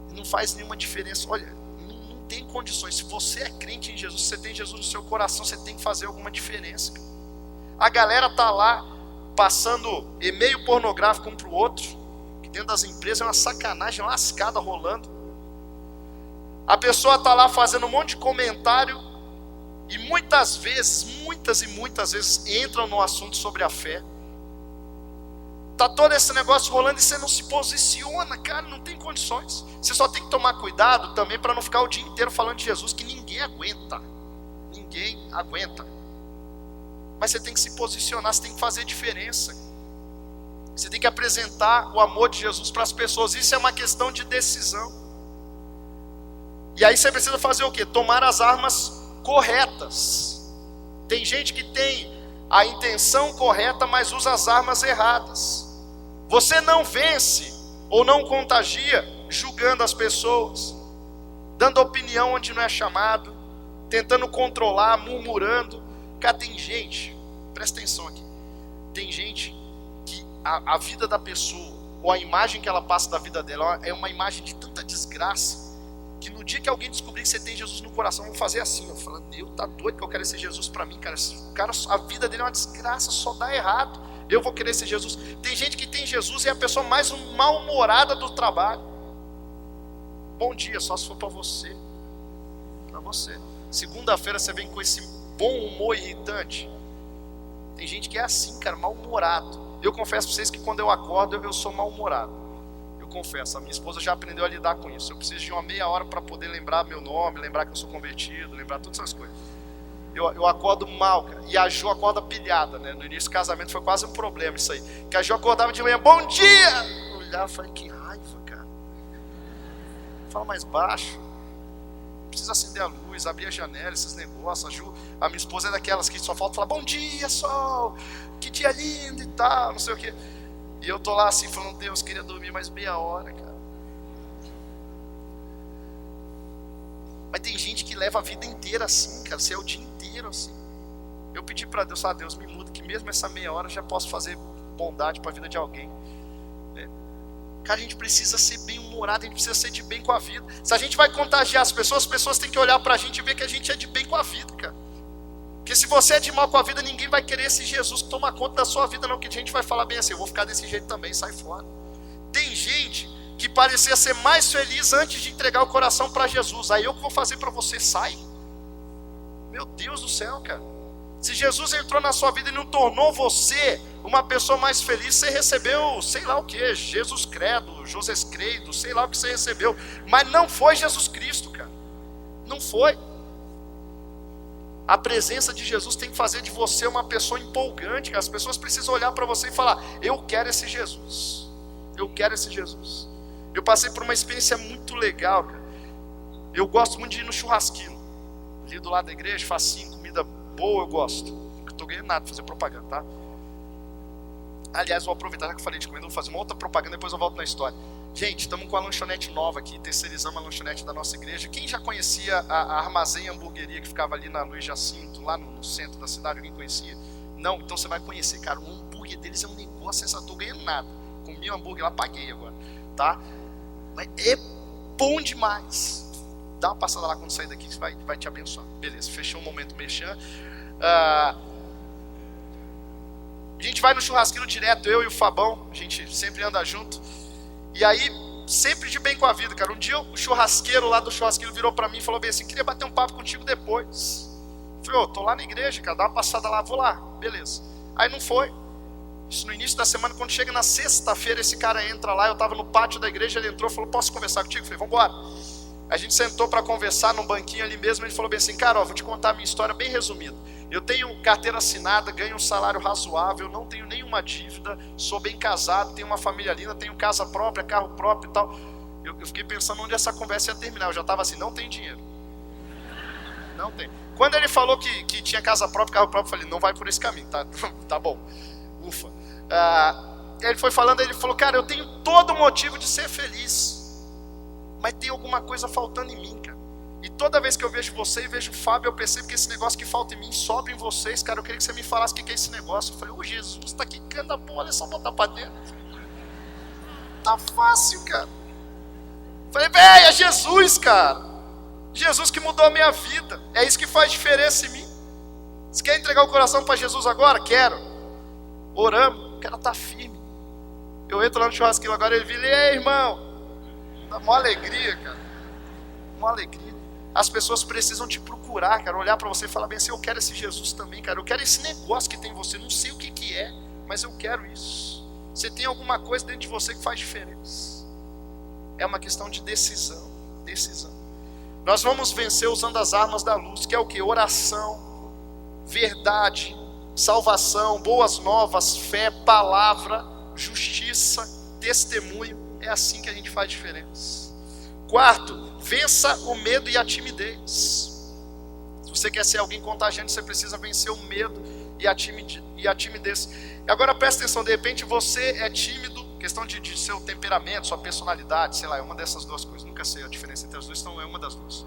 Speaker 1: e não faz nenhuma diferença. Olha, não tem condições. Se você é crente em Jesus, se você tem Jesus no seu coração, você tem que fazer alguma diferença. A galera tá lá passando e-mail pornográfico um para o outro, que dentro das empresas é uma sacanagem lascada rolando. A pessoa tá lá fazendo um monte de comentário e muitas vezes entram no assunto sobre a fé. Tá todo esse negócio rolando e você não se posiciona, cara, não tem condições. Você só tem que tomar cuidado também para não ficar o dia inteiro falando de Jesus, que ninguém aguenta. Ninguém aguenta. Mas você tem que se posicionar, você tem que fazer diferença. Você tem que apresentar o amor de Jesus para as pessoas. Isso é uma questão de decisão. E aí você precisa fazer o quê? Tomar as armas corretas. Tem gente que tem a intenção correta, mas usa as armas erradas. Você não vence ou não contagia julgando as pessoas, dando opinião onde não é chamado, tentando controlar, murmurando. Cara, tem gente, presta atenção aqui, tem gente que a vida da pessoa, ou a imagem que ela passa da vida dela, é uma imagem de tanta desgraça, que no dia que alguém descobrir que você tem Jesus no coração, vão fazer assim, eu falo, Deus, tá doido que eu quero esse Jesus para mim, cara. O cara, a vida dele é uma desgraça, só dá errado, eu vou querer esse Jesus. Tem gente que tem Jesus e é a pessoa mais mal-humorada do trabalho. Bom dia, só se for para você. Para você. Segunda-feira você vem com esse bom humor irritante. Tem gente que é assim, cara, mal-humorado. Eu confesso para vocês que quando eu acordo, eu sou mal-humorado. Eu confesso, a minha esposa já aprendeu a lidar com isso. Eu preciso de uma meia hora para poder lembrar meu nome, lembrar que eu sou convertido, lembrar todas essas coisas. Eu acordo mal, cara. E a Jo acorda pilhada, né? No início do casamento foi quase um problema isso aí. Que a Jo acordava de manhã, bom dia! Eu olhava e falei, que raiva, cara. Fala mais baixo. Precisa acender a luz, abrir a janela, esses negócios. A minha esposa é daquelas que só falta falar, bom dia, sol, que dia lindo e tal, não sei o quê. E eu tô lá assim, falando, Deus, queria dormir mais meia hora, cara. Mas tem gente que leva a vida inteira assim, cara, você é o dia inteiro assim. Eu pedi para Deus, Deus me muda, que mesmo essa meia hora eu já posso fazer bondade para a vida de alguém. Cara, a gente precisa ser bem-humorado, a gente precisa ser de bem com a vida. Se a gente vai contagiar as pessoas têm que olhar pra gente e ver que a gente é de bem com a vida, cara. Porque se você é de mal com a vida, ninguém vai querer esse Jesus que toma conta da sua vida, não. Que a gente vai falar bem assim, eu vou ficar desse jeito também, sai fora. Tem gente que parecia ser mais feliz antes de entregar o coração para Jesus. Aí eu que vou fazer para você, sai. Meu Deus do céu, cara. Se Jesus entrou na sua vida e não tornou você uma pessoa mais feliz, você recebeu, sei lá o que, Jesus credo, José credo, sei lá o que você recebeu. Mas não foi Jesus Cristo, cara. Não foi. A presença de Jesus tem que fazer de você uma pessoa empolgante. As pessoas precisam olhar para você e falar, eu quero esse Jesus. Eu quero esse Jesus. Eu passei por uma experiência muito legal, cara. Eu gosto muito de ir no churrasquinho. Ali do lado da igreja, facinho, comida boa, eu gosto. Não estou ganhando nada pra fazer propaganda, tá? Aliás, vou aproveitar já que eu falei de comida, vou fazer uma outra propaganda, depois eu volto na história. Gente, estamos com a lanchonete nova aqui, terceirizamos a lanchonete da nossa igreja. Quem já conhecia a Armazém Hamburgueria que ficava ali na Luiz Jacinto, lá no centro da cidade, alguém conhecia? Não? Então você vai conhecer, cara. O hambúrguer deles é um negócio, eu não estou ganhando nada. Comi o hambúrguer lá, paguei agora, tá? Mas é bom demais. Dá uma passada lá quando sair daqui, que vai te abençoar. Beleza, fechou um momento merchan. A gente vai no churrasquinho direto, eu e o Fabão, a gente sempre anda junto. E aí, sempre de bem com a vida, cara. Um dia o churrasqueiro lá do churrasqueiro virou pra mim e falou bem assim, queria bater um papo contigo depois. Eu falei, tô lá na igreja, cara, dá uma passada lá, vou lá, beleza. Aí não foi. Isso no início da semana, quando chega na sexta-feira, esse cara entra lá, eu tava no pátio da igreja, ele entrou e falou, posso conversar contigo? Eu falei, vambora. A gente sentou para conversar num banquinho ali mesmo, ele falou bem assim, cara, vou te contar a minha história bem resumida. Eu tenho carteira assinada, ganho um salário razoável, não tenho nenhuma dívida, sou bem casado, tenho uma família linda, tenho casa própria, carro próprio e tal. Eu fiquei pensando onde essa conversa ia terminar, eu já estava assim, não tem dinheiro. Não tem. Quando ele falou que tinha casa própria, carro próprio, eu falei, não vai por esse caminho, tá bom, ufa. Ele foi falando, ele falou, cara, eu tenho todo motivo de ser feliz, mas tem alguma coisa faltando em mim, cara. E toda vez que eu vejo você e vejo o Fábio, eu percebo que esse negócio que falta em mim sobe em vocês, cara. Eu queria que você me falasse o que é esse negócio. Eu falei, Jesus, tá quicando a bola, é só botar pra dentro. Tá fácil, cara. Eu falei, é Jesus, cara. Jesus que mudou a minha vida. É isso que faz diferença em mim. Você quer entregar o coração para Jesus agora? Quero. Oramos, quero estar firme. Eu entro lá no churrasquinho agora, ele vira, ei irmão, dá uma alegria, cara. Uma alegria. As pessoas precisam te procurar, cara, olhar para você e falar bem assim, eu quero esse Jesus também, cara. Eu quero esse negócio que tem em você, não sei o que é, mas eu quero isso. Você tem alguma coisa dentro de você que faz diferença. É uma questão de decisão. Decisão. Nós vamos vencer usando as armas da luz, que é o que? Oração, verdade, salvação, boas novas, fé, palavra, justiça, testemunho. É assim que a gente faz diferença. Quarto, vença o medo e a timidez. Se você quer ser alguém contagiante, você precisa vencer o medo e a timidez. E agora presta atenção, de repente você é tímido, questão de seu temperamento, sua personalidade, sei lá, é uma dessas duas coisas. Nunca sei a diferença entre as duas, então é uma das duas.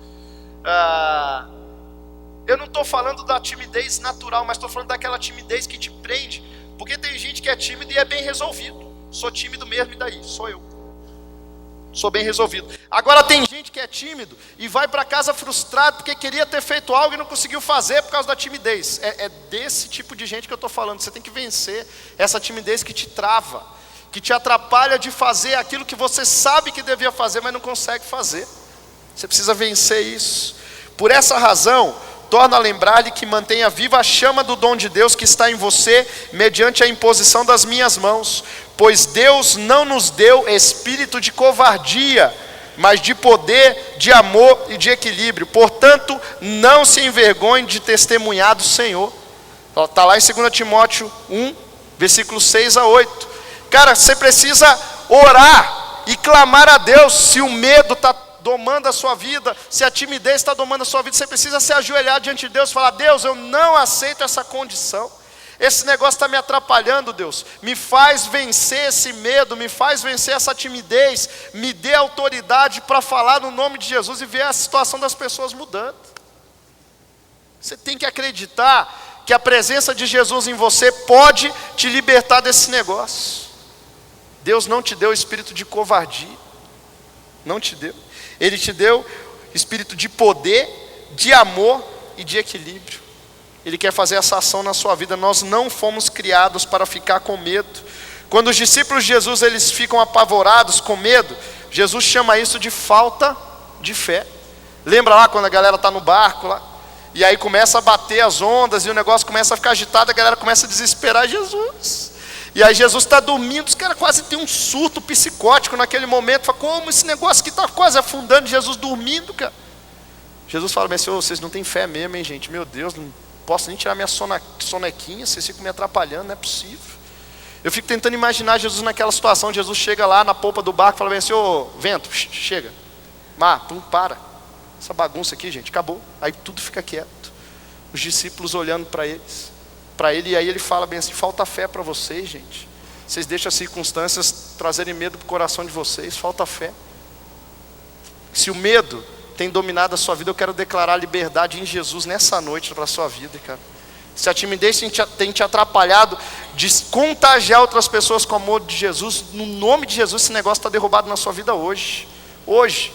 Speaker 1: Eu não estou falando da timidez natural, mas estou falando daquela timidez que te prende. Porque tem gente que é tímido e é bem resolvido. Sou tímido mesmo e daí? Sou eu. Sou bem resolvido. Agora tem gente que é tímido e vai para casa frustrado porque queria ter feito algo e não conseguiu fazer por causa da timidez. É desse tipo de gente que eu estou falando. Você tem que vencer essa timidez que te trava, que te atrapalha de fazer aquilo que você sabe que devia fazer, mas não consegue fazer. Você precisa vencer isso. Por essa razão, torna a lembrar-lhe que mantenha viva a chama do dom de Deus que está em você, mediante a imposição das minhas mãos. Pois Deus não nos deu espírito de covardia, mas de poder, de amor e de equilíbrio. Portanto, não se envergonhe de testemunhar do Senhor. Está lá em 2 Timóteo 1, versículos 6 a 8. Cara, você precisa orar e clamar a Deus. Se o medo está domando a sua vida, se a timidez está domando a sua vida, você precisa se ajoelhar diante de Deus e falar, Deus, eu não aceito essa condição. Esse negócio está me atrapalhando, Deus. Me faz vencer esse medo, me faz vencer essa timidez. Me dê autoridade para falar no nome de Jesus e ver a situação das pessoas mudando. Você tem que acreditar que a presença de Jesus em você pode te libertar desse negócio. Deus não te deu espírito de covardia. Não te deu. Ele te deu espírito de poder, de amor e de equilíbrio. Ele quer fazer essa ação na sua vida. Nós não fomos criados para ficar com medo. Quando os discípulos de Jesus eles ficam apavorados com medo, Jesus chama isso de falta de fé. Lembra lá quando a galera está no barco lá? E aí começa a bater as ondas e o negócio começa a ficar agitado, a galera começa a desesperar Jesus. E aí Jesus está dormindo, os caras quase tem um surto psicótico naquele momento. Fala, como esse negócio aqui está quase afundando, Jesus dormindo, cara. Jesus fala, mas Senhor, vocês não têm fé mesmo, hein, gente? Meu Deus, não posso nem tirar minha sonequinha, vocês ficam me atrapalhando, não é possível. Eu fico tentando imaginar Jesus naquela situação. Jesus chega lá na polpa do barco e fala bem assim, ô vento, chega. Mar, para. Essa bagunça aqui, gente, acabou. Aí tudo fica quieto. Os discípulos olhando para ele, e aí ele fala bem assim, falta fé para vocês, gente. Vocês deixam as circunstâncias trazerem medo para o coração de vocês, falta fé. Se o medo tem dominado a sua vida, eu quero declarar liberdade em Jesus nessa noite para a sua vida, cara. Se a timidez tem te atrapalhado de contagiar outras pessoas com o amor de Jesus, no nome de Jesus, esse negócio está derrubado na sua vida hoje. Hoje,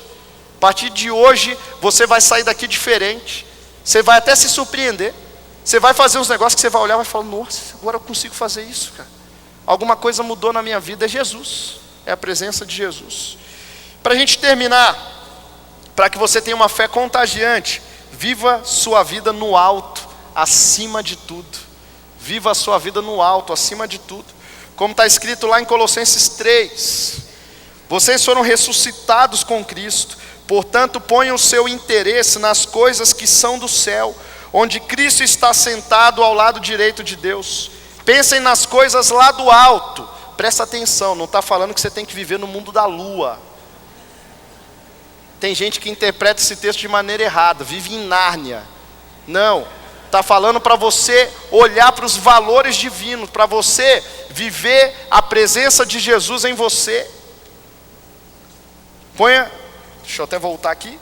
Speaker 1: a partir de hoje, você vai sair daqui diferente. Você vai até se surpreender. Você vai fazer uns negócios que você vai olhar e vai falar, nossa, agora eu consigo fazer isso, cara. Alguma coisa mudou na minha vida, é Jesus. É a presença de Jesus. Para a gente terminar, para que você tenha uma fé contagiante, viva sua vida no alto, acima de tudo. Viva a sua vida no alto, acima de tudo. Como está escrito lá em Colossenses 3. Vocês foram ressuscitados com Cristo. Portanto, ponham o seu interesse nas coisas que são do céu, onde Cristo está sentado ao lado direito de Deus. Pensem nas coisas lá do alto. Presta atenção, não está falando que você tem que viver no mundo da lua. Tem gente que interpreta esse texto de maneira errada, vive em Nárnia. Não, está falando para você olhar para os valores divinos, para você viver a presença de Jesus em você. Deixa eu até voltar aqui.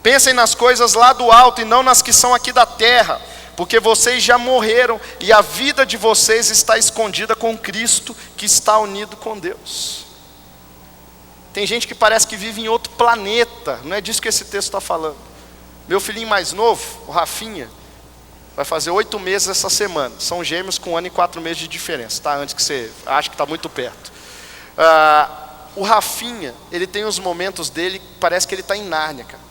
Speaker 1: Pensem nas coisas lá do alto e não nas que são aqui da terra, porque vocês já morreram e a vida de vocês está escondida com Cristo, que está unido com Deus. Tem gente que parece que vive em outro planeta, não é disso que esse texto está falando. Meu filhinho mais novo, o Rafinha, vai fazer 8 meses essa semana. São gêmeos com 1 ano e 4 meses de diferença, tá? Antes que você ache que está muito perto. O Rafinha, ele tem os momentos dele, parece que ele está em Nárnia, cara.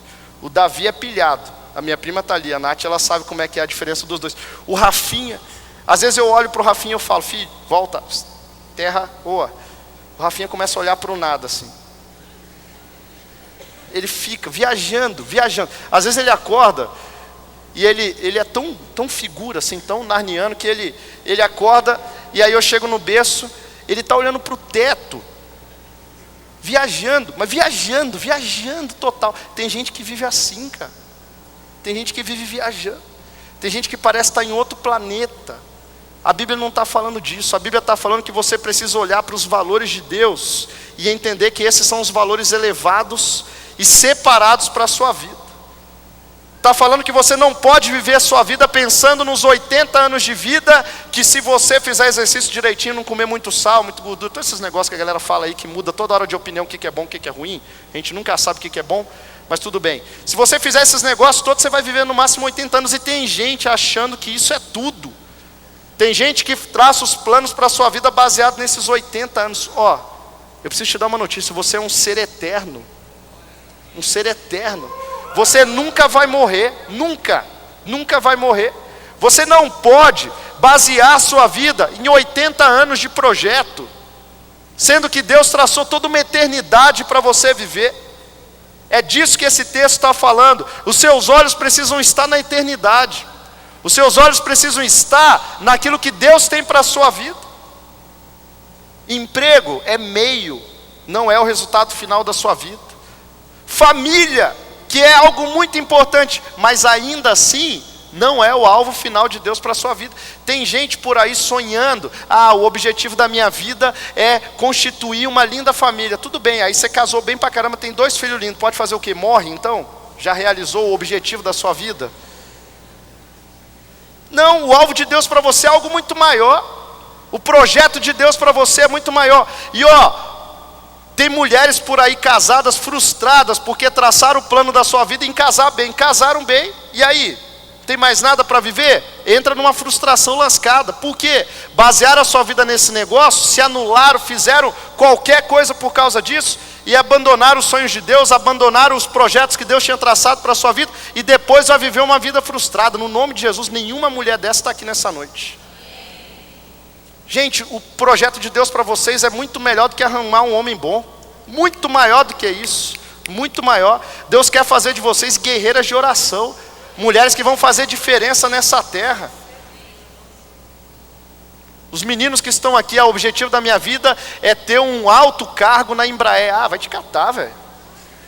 Speaker 1: O Davi é pilhado. A minha prima está ali, a Nath, ela sabe como é que é a diferença dos dois. O Rafinha, às vezes eu olho para o Rafinha e eu falo, filho, volta, terra, boa. O Rafinha começa a olhar para o nada, assim. Ele fica viajando. Às vezes ele acorda e ele é tão figura, assim, tão narniano, que ele acorda e aí eu chego no berço, ele está olhando para o teto, viajando total. Tem gente que vive assim, cara. Tem gente que vive viajando. Tem gente que parece estar em outro planeta. A Bíblia não está falando disso. A Bíblia está falando que você precisa olhar para os valores de Deus e entender que esses são os valores elevados e separados para a sua vida. Está falando que você não pode viver a sua vida pensando nos 80 anos de vida, que se você fizer exercício direitinho, não comer muito sal, muito gordura, todos esses negócios que a galera fala aí, que muda toda hora de opinião, o que é bom, o que é ruim, a gente nunca sabe o que é bom, mas tudo bem. Se você fizer esses negócios todos, você vai viver no máximo 80 anos, e tem gente achando que isso é tudo. Tem gente que traça os planos para a sua vida baseado nesses 80 anos. Eu preciso te dar uma notícia, você é um ser eterno. Um ser eterno. Você nunca vai morrer, nunca vai morrer. Você não pode basear a sua vida em 80 anos de projeto, sendo que Deus traçou toda uma eternidade para você viver. É disso que esse texto está falando. Os seus olhos precisam estar na eternidade. Os seus olhos precisam estar naquilo que Deus tem para a sua vida. Emprego é meio, não é o resultado final da sua vida. Família, que é algo muito importante, mas ainda assim não é o alvo final de Deus para a sua vida. Tem gente por aí sonhando, o objetivo da minha vida é constituir uma linda família. Tudo bem, aí você casou bem pra caramba, tem 2 filhos lindos, pode fazer o quê? Morre então? Já realizou o objetivo da sua vida? Não, o alvo de Deus para você é algo muito maior. O projeto de Deus para você é muito maior. E tem mulheres por aí casadas, frustradas, porque traçaram o plano da sua vida em casar bem. Casaram bem, e aí? Tem mais nada para viver? Entra numa frustração lascada. Por quê? Basearam a sua vida nesse negócio, se anularam, fizeram qualquer coisa por causa disso, e abandonaram os sonhos de Deus, abandonaram os projetos que Deus tinha traçado para a sua vida, e depois vai viver uma vida frustrada. No nome de Jesus, nenhuma mulher dessa está aqui nessa noite. Gente, o projeto de Deus para vocês é muito melhor do que arrumar um homem bom. Muito maior do que isso. Muito maior. Deus quer fazer de vocês guerreiras de oração. Mulheres que vão fazer diferença nessa terra. Os meninos que estão aqui, o objetivo da minha vida é ter um alto cargo na Embraer. Vai te catar, velho.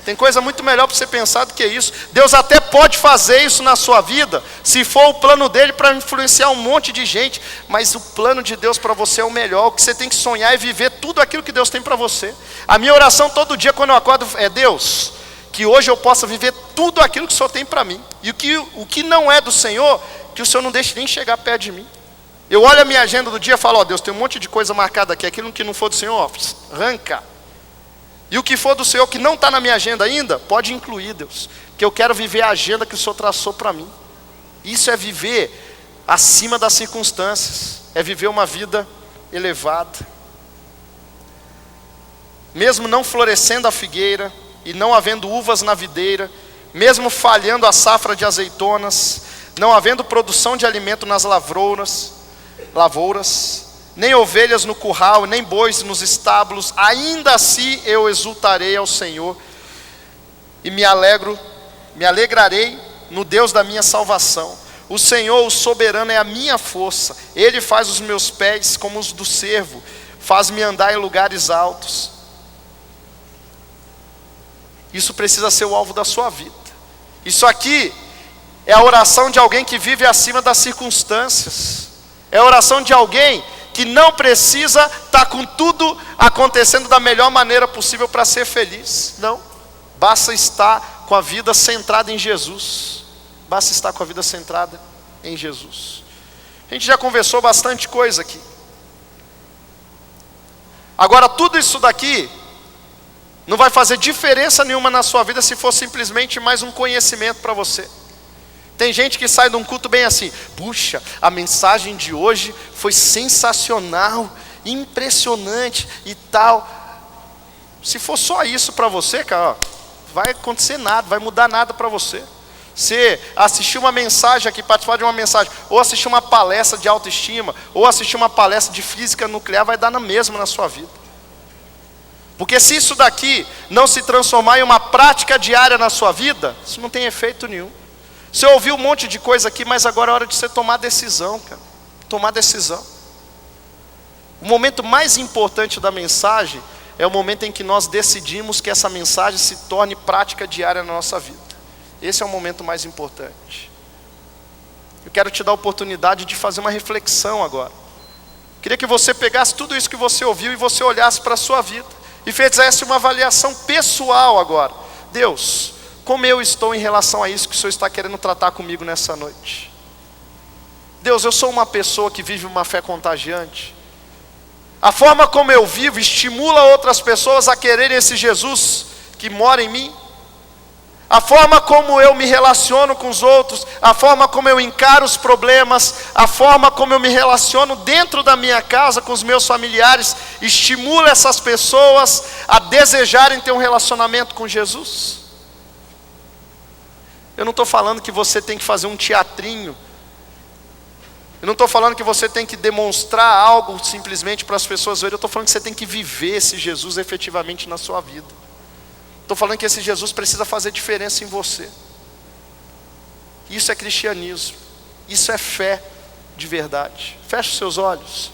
Speaker 1: Tem coisa muito melhor para você pensar do que isso. Deus até pode fazer isso na sua vida, se for o plano dele para influenciar um monte de gente. Mas o plano de Deus para você é o melhor. O que você tem que sonhar é viver tudo aquilo que Deus tem para você. A minha oração todo dia quando eu acordo é: Deus, que hoje eu possa viver tudo aquilo que o Senhor tem para mim. E o que não é do Senhor, que o Senhor não deixe nem chegar perto de mim. Eu olho a minha agenda do dia e falo: Deus, tem um monte de coisa marcada aqui. Aquilo que não for do Senhor, arranca. E o que for do Senhor que não está na minha agenda ainda, pode incluir, Deus. Que eu quero viver a agenda que o Senhor traçou para mim. Isso é viver acima das circunstâncias. É viver uma vida elevada. Mesmo não florescendo a figueira, e não havendo uvas na videira, mesmo falhando a safra de azeitonas, não havendo produção de alimento nas lavouras, nem ovelhas no curral, nem bois nos estábulos, ainda assim eu exultarei ao Senhor, e me alegrarei no Deus da minha salvação. O Senhor, o soberano, é a minha força. Ele faz os meus pés como os do cervo, faz-me andar em lugares altos. Isso precisa ser o alvo da sua vida. Isso aqui é a oração de alguém que vive acima das circunstâncias. É a oração de alguém que não precisa estar com tudo acontecendo da melhor maneira possível para ser feliz. Não. Basta estar com a vida centrada em Jesus. Basta estar com a vida centrada em Jesus. A gente já conversou bastante coisa aqui. Agora, tudo isso daqui não vai fazer diferença nenhuma na sua vida se for simplesmente mais um conhecimento para você. Tem gente que sai de um culto bem assim: puxa, a mensagem de hoje foi sensacional, impressionante e tal. Se for só isso para você, cara, ó, vai acontecer nada, vai mudar nada para você. Você assistir uma mensagem aqui, participar de uma mensagem, ou assistir uma palestra de autoestima, ou assistir uma palestra de física nuclear, vai dar na mesma na sua vida. Porque se isso daqui não se transformar em uma prática diária na sua vida, isso não tem efeito nenhum. Você ouviu um monte de coisa aqui, mas agora é hora de você tomar decisão, cara. Tomar decisão. O momento mais importante da mensagem é o momento em que nós decidimos que essa mensagem se torne prática diária na nossa vida. Esse é o momento mais importante. Eu quero te dar a oportunidade de fazer uma reflexão agora. Queria que você pegasse tudo isso que você ouviu e você olhasse para a sua vida e fizesse uma avaliação pessoal agora. Deus, como eu estou em relação a isso que o Senhor está querendo tratar comigo nessa noite? Deus, eu sou uma pessoa que vive uma fé contagiante. A forma como eu vivo estimula outras pessoas a quererem esse Jesus que mora em mim. A forma como eu me relaciono com os outros, a forma como eu encaro os problemas, a forma como eu me relaciono dentro da minha casa com os meus familiares, estimula essas pessoas a desejarem ter um relacionamento com Jesus. Eu não estou falando que você tem que fazer um teatrinho. Eu não estou falando que você tem que demonstrar algo simplesmente para as pessoas verem. Eu estou falando que você tem que viver esse Jesus efetivamente na sua vida. Estou falando que esse Jesus precisa fazer diferença em você. Isso é cristianismo. Isso é fé de verdade. Feche os seus olhos.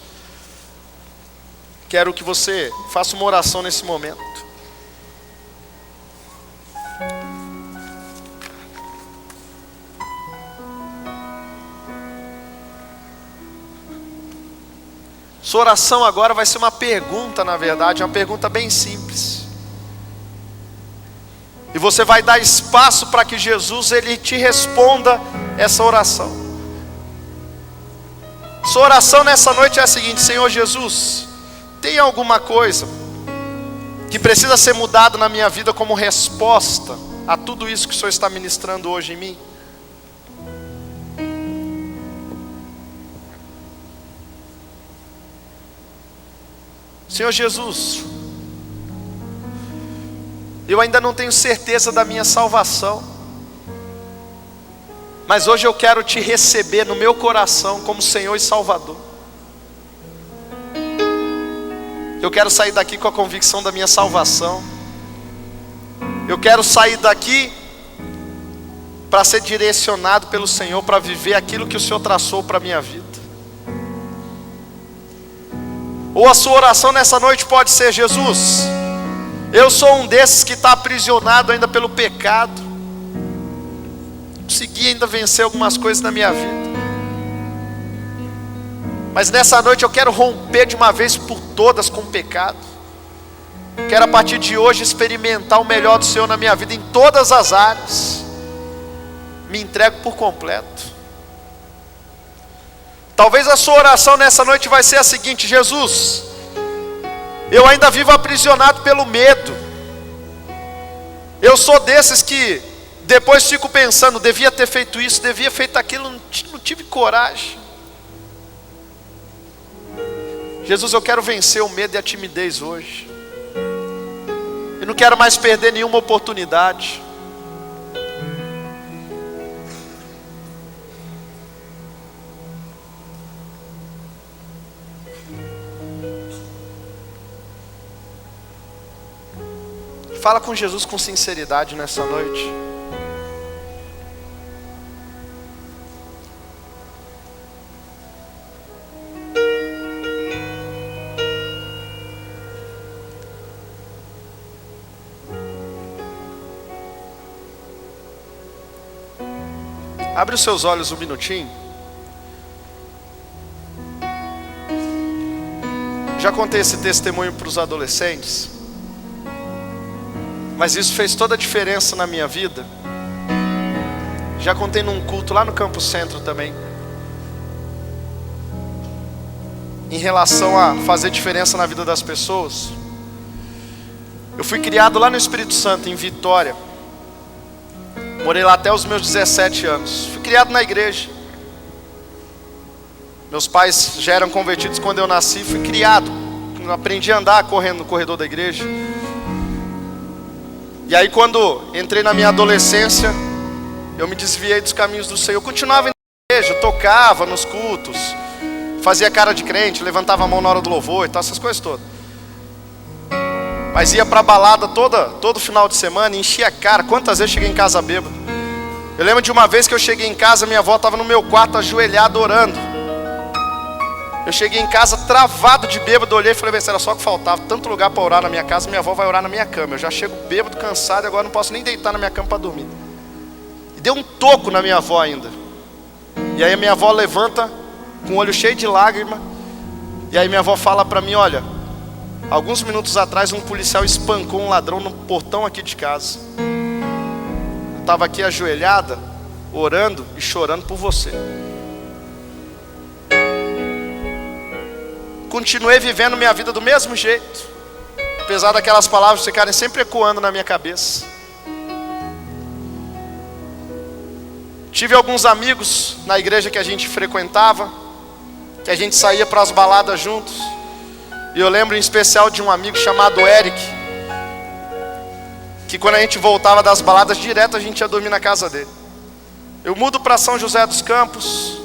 Speaker 1: Quero que você faça uma oração nesse momento. Sua oração agora vai ser uma pergunta, na verdade, uma pergunta bem simples. E você vai dar espaço para que Jesus ele te responda essa oração. Sua oração nessa noite é a seguinte: Senhor Jesus, tem alguma coisa que precisa ser mudado na minha vida como resposta a tudo isso que o Senhor está ministrando hoje em mim? Senhor Jesus, eu ainda não tenho certeza da minha salvação, mas hoje eu quero te receber no meu coração como Senhor e Salvador. Eu quero sair daqui com a convicção da minha salvação. Eu quero sair daqui para ser direcionado pelo Senhor, para viver aquilo que o Senhor traçou para a minha vida. Ou a sua oração nessa noite pode ser: Jesus, eu sou um desses que está aprisionado ainda pelo pecado. Consegui ainda vencer algumas coisas na minha vida, mas nessa noite eu quero romper de uma vez por todas com o pecado. Quero a partir de hoje experimentar o melhor do Senhor na minha vida em todas as áreas. Me entrego por completo. Talvez a sua oração nessa noite vai ser a seguinte: Jesus, eu ainda vivo aprisionado pelo medo. Eu sou desses que depois fico pensando, devia ter feito isso, devia ter feito aquilo, não tive coragem. Jesus, eu quero vencer o medo e a timidez hoje. Eu não quero mais perder nenhuma oportunidade. Fala com Jesus com sinceridade nessa noite. Abre os seus olhos um minutinho. Já contei esse testemunho para os adolescentes, mas isso fez toda a diferença na minha vida. Já contei num culto lá no Campo Centro também, em relação a fazer diferença na vida das pessoas. Eu fui criado lá no Espírito Santo, em Vitória, Morei lá até os meus 17 anos. Fui criado na igreja. Meus pais já eram convertidos quando eu nasci. Fui criado. Eu aprendi a andar correndo no corredor da igreja. E aí quando entrei na minha adolescência, eu me desviei dos caminhos do Senhor. Eu continuava indo na igreja, tocava nos cultos, fazia cara de crente, levantava a mão na hora do louvor e tal, essas coisas todas. Mas ia pra balada todo final de semana e enchia a cara. Quantas vezes cheguei em casa bêbado? Eu lembro de uma vez que eu cheguei em casa, minha avó estava no meu quarto ajoelhada orando. Eu cheguei em casa travado de bêbado, olhei e falei, era só que faltava, tanto lugar para orar na minha casa, minha avó vai orar na minha cama. Eu já chego bêbado, cansado, e agora não posso nem deitar na minha cama para dormir. E deu um toco na minha avó ainda. E aí a minha avó levanta com o olho cheio de lágrima. E aí minha avó fala para mim, olha, alguns minutos atrás um policial espancou um ladrão no portão aqui de casa. Eu estava aqui ajoelhada, orando e chorando por você. Continuei vivendo minha vida do mesmo jeito, apesar daquelas palavras ficarem sempre ecoando na minha cabeça. Tive alguns amigos na igreja que a gente frequentava, que a gente saía para as baladas juntos. E eu lembro em especial de um amigo chamado Eric, que quando a gente voltava das baladas, direto a gente ia dormir na casa dele. Eu mudo para São José dos Campos.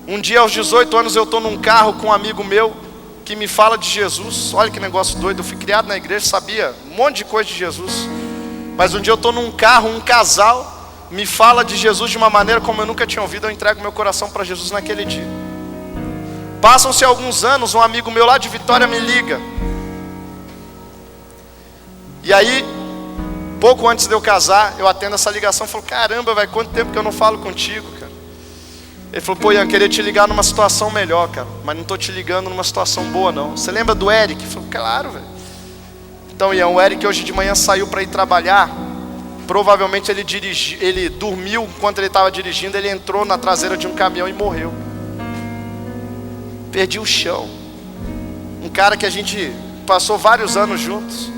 Speaker 1: Um dia aos 18 anos eu estou num carro com um amigo meu que me fala de Jesus. Olha que negócio doido, eu fui criado na igreja, sabia um monte de coisa de Jesus. Mas um dia eu estou num carro, um casal me fala de Jesus de uma maneira como eu nunca tinha ouvido. Eu entrego meu coração para Jesus naquele dia. Passam-se alguns anos, um amigo meu lá de Vitória me liga. E aí, pouco antes de eu casar, eu atendo essa ligação e falo, caramba, vai, quanto tempo que eu não falo contigo, cara. Ele falou, pô, Ian, queria te ligar numa situação melhor, cara, mas não estou te ligando numa situação boa, não. Você lembra do Eric? Eu falei, claro, velho. Então, Ian, o Eric hoje de manhã saiu para ir trabalhar. Provavelmente ele dormiu enquanto ele estava dirigindo, ele entrou na traseira de um caminhão e morreu. Perdi o chão. Um cara que a gente passou vários anos juntos.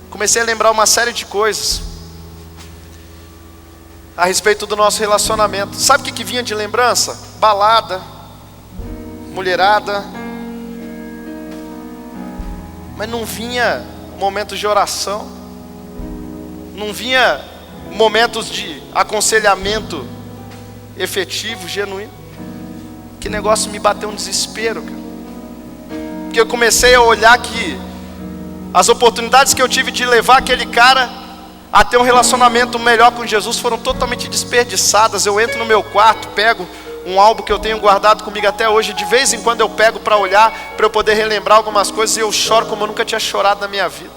Speaker 1: Comecei a lembrar uma série de coisas a respeito do nosso relacionamento. Sabe o que vinha de lembrança? Balada, mulherada. Mas não vinha momentos de oração. Não vinha momentos de aconselhamento efetivo, genuíno. Que negócio me bateu um desespero, cara. Porque eu comecei a olhar que as oportunidades que eu tive de levar aquele cara a ter um relacionamento melhor com Jesus foram totalmente desperdiçadas. Eu entro no meu quarto, pego um álbum que eu tenho guardado comigo até hoje. De vez em quando eu pego para olhar, para eu poder relembrar algumas coisas. E eu choro como eu nunca tinha chorado na minha vida.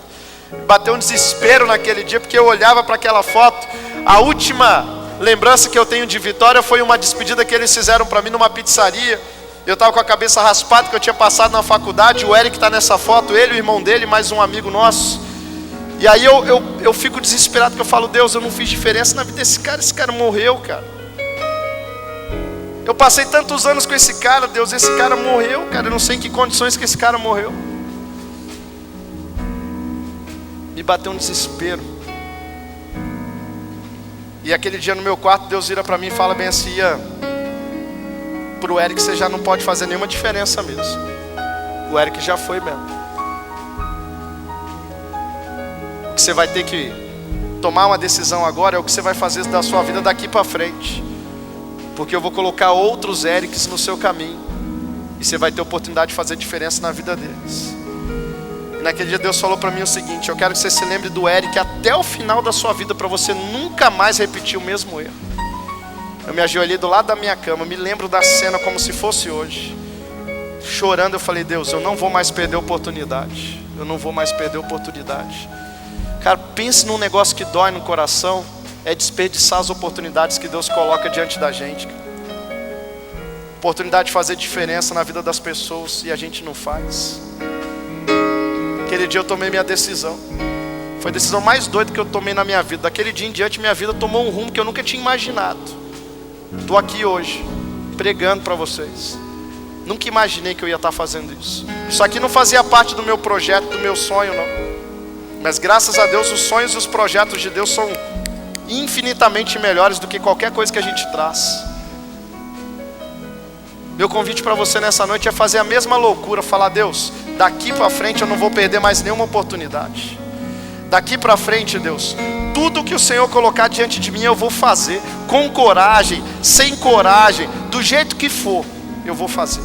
Speaker 1: Bateu um desespero naquele dia, porque eu olhava para aquela foto. A última lembrança que eu tenho de Vitória foi uma despedida que eles fizeram para mim numa pizzaria. Eu estava com a cabeça raspada, que eu tinha passado na faculdade. O Eric está nessa foto, ele, o irmão dele, mais um amigo nosso. E aí eu fico desesperado, porque eu falo, Deus, eu não fiz diferença na vida desse cara. Esse cara morreu, cara. Eu passei tantos anos com esse cara, Deus, esse cara morreu, cara. Eu não sei em que condições que esse cara morreu. Me bateu um desespero. E aquele dia no meu quarto, Deus vira para mim e fala bem assim, pro Eric você já não pode fazer nenhuma diferença mesmo. O Eric já foi mesmo. O que você vai ter que tomar uma decisão agora é o que você vai fazer da sua vida daqui para frente. Porque eu vou colocar outros Erics no seu caminho. E você vai ter oportunidade de fazer diferença na vida deles. E naquele dia Deus falou para mim o seguinte, eu quero que você se lembre do Eric até o final da sua vida, para você nunca mais repetir o mesmo erro. Eu me ajoelhei do lado da minha cama, me lembro da cena como se fosse hoje. Chorando eu falei, Deus, eu não vou mais perder a oportunidade. Eu não vou mais perder a oportunidade. Cara, pense num negócio que dói no coração. É desperdiçar as oportunidades que Deus coloca diante da gente. Oportunidade de fazer diferença na vida das pessoas e a gente não faz. Aquele dia eu tomei minha decisão. Foi a decisão mais doida que eu tomei na minha vida. Daquele dia em diante minha vida tomou um rumo que eu nunca tinha imaginado. Estou aqui hoje, pregando para vocês. Nunca imaginei que eu ia estar fazendo isso. Isso aqui não fazia parte do meu projeto, do meu sonho, não. Mas graças a Deus os sonhos e os projetos de Deus são infinitamente melhores do que qualquer coisa que a gente traz. Meu convite para você nessa noite é fazer a mesma loucura, falar: Deus, daqui para frente eu não vou perder mais nenhuma oportunidade. Daqui para frente, Deus, tudo que o Senhor colocar diante de mim eu vou fazer, com coragem, sem coragem, do jeito que for, eu vou fazer.